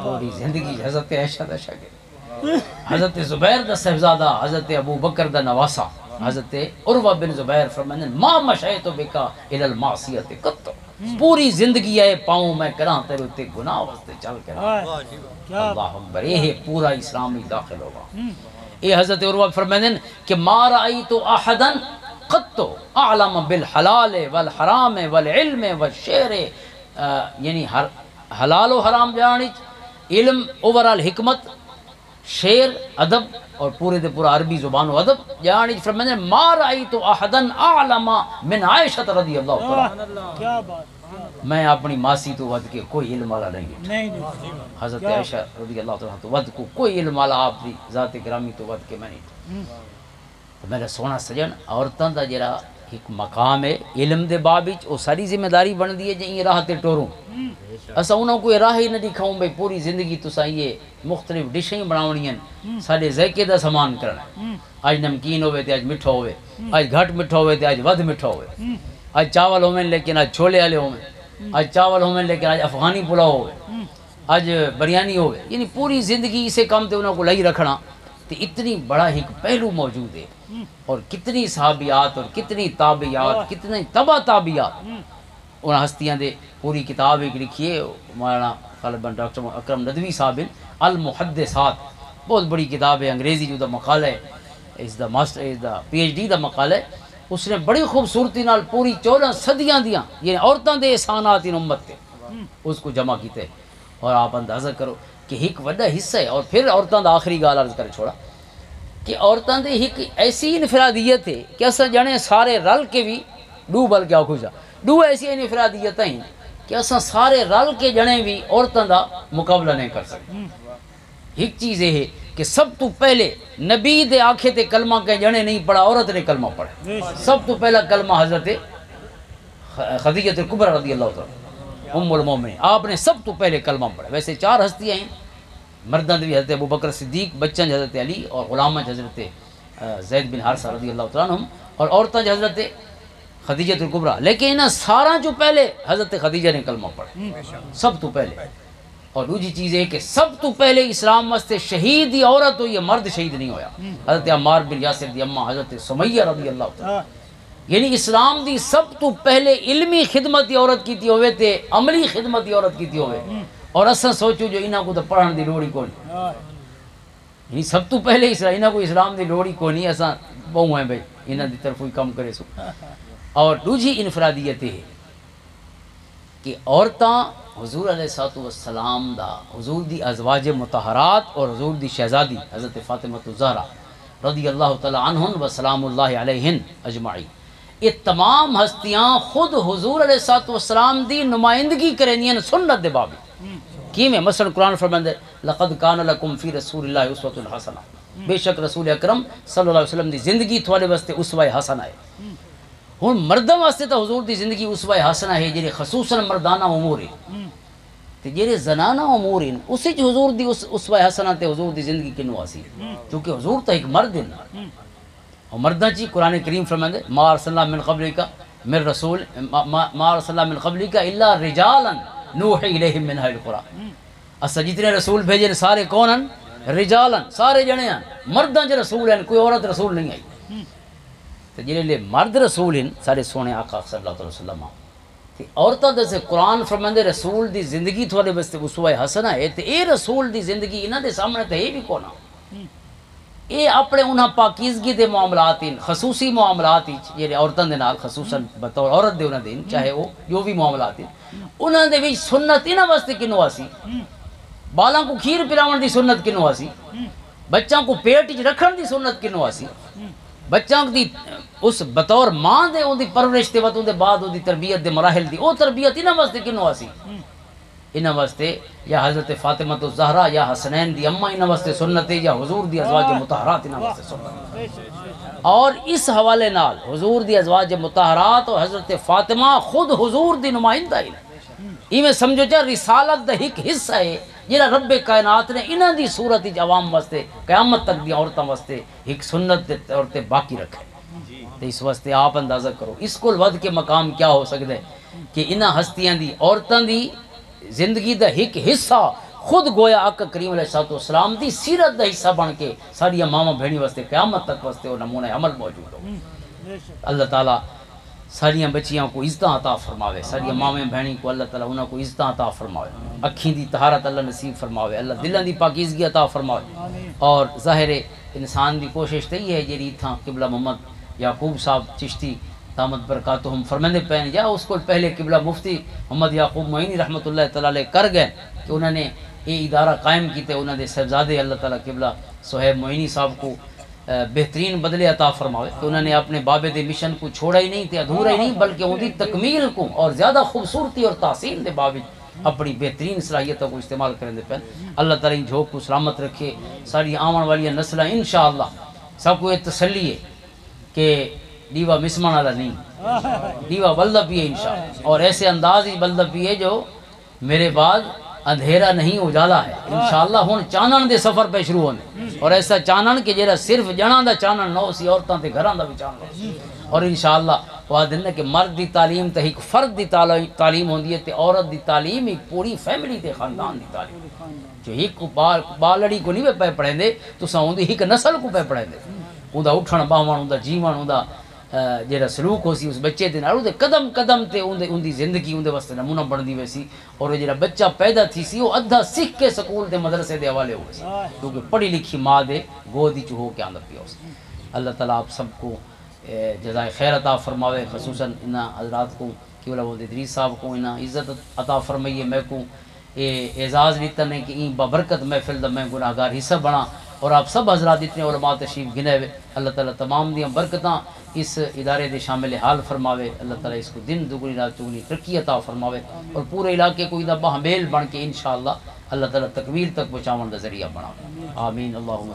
پوری زندگی حضرت عائشہ دا شاگرد، حضرت زبیر دا صاحبزادہ، حضرت ابو بکر دا نواسا، حضرت عروہ بن زبیر فرماتے ہیں ما مشیت بکا الی المعصیۃ قط، پوری زندگی ہے پاؤں میں کراں تیرے تے گناہ واسطے چل کے، اللہ اکبر، یہ پورا اسلام میں داخل ہوگا۔ یہ حضرت عروہ فرماتے ہیں کہ ما رأیت احدا قط اعلم بالحلال والحرام والعلم والشعر، یعنی حلال و حرام جانچ، علم اوورال حکمت، شعر ادب، اور پورے دے پورا عربی زبان و ادب جانچ، فرماتے ہیں ما رأیت احدا اعلم من عائشہ رضی اللہ تعالی، میں اپنی ماسی تو ود کے کوئی علم والا نہیں، حضرت عائشہ رضی اللہ تعالی تو ود کو کوئی علم والا آپ دی ذات گرامی تو ود کے میں نہیں۔ میرا سونا سجن عورتاں دا جڑا ایک مقام ہے علم دے باب وچ، او ساری ذمہ داری بن دی ہے جے یہ راہ تے ٹوروں، اساں انہاں کوئی راہ ہی نہ دکھاؤں بھئی پوری زندگی تساں یہ مختلف ڈشیں بناونیاں، ساڈے ذائقے دا سامان کرنا، اج نمکین ہوے تے اج میٹھا ہوے، اج گھٹ میٹھا ہوے تے اج ود میٹھا ہوے، اج چاول ہوویں لیکن اج چھولے والے ہوویں، اج چاول ہوویں لیکن اج افغانی پلاؤ ہوے، اج بریانی ہوے، یعنی پوری زندگی اسے کام تے انہاں کو لائی رکھنا، تے اتنی بڑا ایک پہلو موجود ہے، اور کتنی صحابیات اور کتنی تابعیات، کتنی تبع تابعیات، ان ہستیاں دے پوری کتاب ایک لکھی ہے مولانا غالباً ڈاکٹر اکرم ندوی صاحب المحدثات، بہت بڑی کتاب ہے، انگریزی جو دا مقالہ ہے، اس the master us the P H D دا مقالہ ہے، اس نے بڑی خوبصورتی نال پوری 14 صدیاں دیاں یعنی عورتاں دے احسانات ان امت تے اس کو جمع کیتے، اور آپ اندازہ کرو کہ ایک وڈا حصہ ہے۔ اور پھر عورتاں دا آخری گال عرض کر چھوڑا کہ عورتاں دے ایک ایسی انفرادیت ہے کہ اساں جانے سارے رل کے بھی ڈو بل کیا خوشا ڈو ایسی انفرادیت ہیں کہ اساں سارے رل کے جنے بھی عورتاں دا مقابلہ نہیں کر سکتے۔ ایک چیز یہ ہے کہ سب تو پہلے نبی دے آنکھے تے کلمہ کے جنے نہیں پڑھا، عورت نے کلمہ پڑھا، سب تو پہلا کلمہ حضرت خدیجہ کبریٰ رضی اللہ تعالیٰ ام المومنین، آپ نے سب تو پہلے کلمہ پڑھا۔ ویسے 4 ہستیاں ہیں، مرداں بھی حضرت ابو بکر صدیق، بچن حضرت علی، اور غلامہ حضرت زید بن حارثہ رضی اللہ تعالیٰ عنہم، اور عورتاں حضرت خدیجہ کبریٰ، لیکن انہاں سارا جو پہلے حضرت خدیجہ نے کلمہ پڑھا سب تو پہلے، اور دوسری چیز ہے کہ سب تو پہلے اسلام واسطے شہید ہی عورت ہوئی ہے، مرد شہید نہیں ہویا۔ حضرت عمار بن یاسر دی اماں حضرت سمیہ رضی اللہ تعالیٰ، یعنی اسلام دی سب تو پہلے علمی خدمت دی عورت کیتی ہوئے تے عملی خدمت دی عورت کیتی ہوئے، اور اساں سوچو جو انہاں کو تو پڑھن دی لوڑ ہی کوئی، یعنی سب تو پہلے انہاں کو اسلام دی لوڑ ہی کوئی نہیں، اساں بہو ہیں بھائی انہاں دی طرف ہی کم کرے سو۔ اور دوسری انفرادیت ہے کہ عورتاں حضور علیہ السلام دا، حضور دی ازواج مطہرات اور حضور دی شہزادی حضرت فاطمہ الزہرا رضی اللہ تعالی عنہن و سلام اللہ علیہن اجمعین، یہ تمام ہستیاں خود حضور علیہ السلام دی نمائندگی کرنیاں سنت دے بابی کی میں، مثلا قرآن فرماندے لقد کان لکم فی رسول اللہ اسوۃ الحسنہ، بے شک رسول اکرم صلی اللہ علیہ وسلم دی زندگی تھوڑے واسطے اسوہ حسنہ ہے۔ ہن مردوں واسطے تو حضور دی زندگی اسوہ حسنہ ہے جڑے خصوصاً مردانہ امور ہیں، تے جڑے زنانہ امور ہیں اس وچ حضور دی اسوہ حسنہ تے حضور دی زندگی کنو اسی، کیونکہ حضور تو ایک مرد ہیں، اور مرداں چی قرآن کریم فرماندے ما ارسلنا من قبلک من رسول ما ارسلنا من قبلک الا رجالا نوحی الیہم من اہل القرى، اسا جتنے رسول بھیجے سارے کون ہیں؟ رجالن، سارے جنے ہیں، مرداں چ رسول ہیں، کوئی عورت رسول نہیں آئی۔ تو جنہیں لے مرد رسول ہیں سارے سونے آقا صلی اللہ علیہ وسلم، تے عورتاں دے سے قرآن فرماندے رسول دی زندگی تھوڑے واسطے اسوہ حسنہ ہے، تے اے رسول دی زندگی انہاں دے سامنے تے اے بھی کونا، اے اپنے انہاں پاکیزگی دے معاملات ہیں، خصوصی معاملات ہیں جڑے عورتاں دے نال خصوصاً بطور عورت دے انہاں دے چاہے وہ جو بھی معاملات ہیں، انہاں دے وچ سنت انہاں واسطے کنو آسی، بالاں کو کھیر پلاون دی سنت کنو آسی، بچاں کو پیٹ وچ رکھن دی سنت کنو آسی، بچاں دی اس بطور ماں دے ان دی پرورش تے وقت ان دے بعد ان دی تربیت دے مراحل دی او تربیت انہاں واسطے کنو آسی، انہاں واسطے یا حضرت فاطمہ الزہرا یا حسنین دی اماں انہاں واسطے سنت ہے، یا حضور دی ازواج مطہرات انہاں واسطے سنت ہے۔ اور اس حوالے نال حضور دی ازواج مطہرات اور حضرت فاطمہ خود حضور دی نمائندہ ہیں، ایویں سمجھو چا رسالت دا ایک حصہ ہے جہاں رب کائنات نے انہاں دی صورت عوام واسطے قیامت تک دی عورتوں واسطے ایک سنت دے طور تے باقی رکھے، تو اس واسطے آپ اندازہ کرو اس کو ود کے مقام کیا ہو سکتا ہے کہ انہاں ہستیاں دی عورتاں دی زندگی دا ایک حصہ خود گویا آقا کریم علیہ السلام دی سیرت دا حصہ بن کے ساری ماما بہنی واسطے قیامت تک واسطے وہ نمونہ عمل موجود ہو۔ اللہ تعالیٰ ساریاں بچیاں کو عزتاں عطا فرماوے، ساریاں مامیں بہنیں کو اللہ تعالیٰ انہاں کو عزتاں عطا فرماوے، اکھیں دی طہارت اللہ نصیب فرماوے، اللہ دلوں دی پاکیزگی عطا فرماوے۔ اور ظاہر انسان دی کوشش تے یہ ہے جڑی تھاں قبلہ محمد یعقوب صاحب چشتی دامت برکاتہم فرماندے پین، یا اس کو پہلے قبلہ مفتی محمد یعقوب معینی رحمۃ اللہ تعالیٰ علیہ کر گئے کہ انہوں نے یہ ادارہ قائم کیتے، انہوں نے صاحبزادے اللہ تعالیٰ قبلہ صہیب معینی صاحب کو بہترین بدلے عطا فرماوے کہ انہوں نے اپنے بابے دے مشن کو چھوڑا ہی نہیں تے ادھورا ہی نہیں، بلکہ ان کی تکمیل کو اور زیادہ خوبصورتی اور تحسین دے بابے اپنی بہترین صلاحیتوں کو استعمال کریں دے پین۔ اللہ تعالیٰ ان جھوک کو سلامت رکھے، ساری آمن والی نسلیں انشاءاللہ سب کو یہ تسلی ہے کہ دیوا مسمن والا نہیں، دیوا بلدہ پیے انشاءاللہ، اور ایسے انداز ہی بلدہ پیے جو میرے بعد اندھیرا نہیں اجالا ہے انشاءاللہ۔ ہن چانن دے سفر پہ شروع ہونے، اور ایسا چانن کہ جیرا صرف جناں دا چانن نہ سی، عورتاں تے گھراں دا بھی چانن، اور انشاءاللہ وہ دن کہ مرد دی تعلیم تے ایک فرد دی تعلیم ہوندی ہے تے عورت دی تعلیم ایک پوری فیملی تے خاندان دی تعلیم، جو ایک بالڑی کو نہیں پہ پڑھیں دے تو سا ہوندی ایک نسل کو پہ پڑھیں دے، اوندا اٹھن باون، اوندا جیون، اوندا جیڑا سلوک ہو سی اس بچے دے نال، قدم قدم تے اون دی زندگی اون دے واسطے نمونہ بندی ویسی، اور جیڑا بچہ پیدا تھی سی وہ ادھا سکھ کے سکول دے مدرسے دے حوالے ہو سی، کیونکہ پڑھی لکھی ماں دے گود وچ ہو کے آندا پیا ہو سی۔ اللہ تعالیٰ آپ سب کو جزائے خیر عطا فرماوے، خصوصاً انہاں حضرات کو قبلہ ولد ادریس صاحب کو انہاں عزت عطا فرمائیے، میں کو اعزاز دیتا نے کہ این بابرکت محفل دا میں گناہگار حصہ بنا، اور آپ سب حضرات اتنے علماء تشریف گنے ہوئے، اللہ تعالیٰ تمام دیاں برکتاں اس ادارے دے شامل حال فرماوے، اللہ تعالیٰ اس کو دن دگنی رات چگنی ترقی عطا فرماوے، اور پورے علاقے کو ادھا بہمیل بن کے انشاءاللہ اللہ تعالیٰ تکمیل تک پہنچاون دا ذریعہ بناوے، آمین۔ اللہم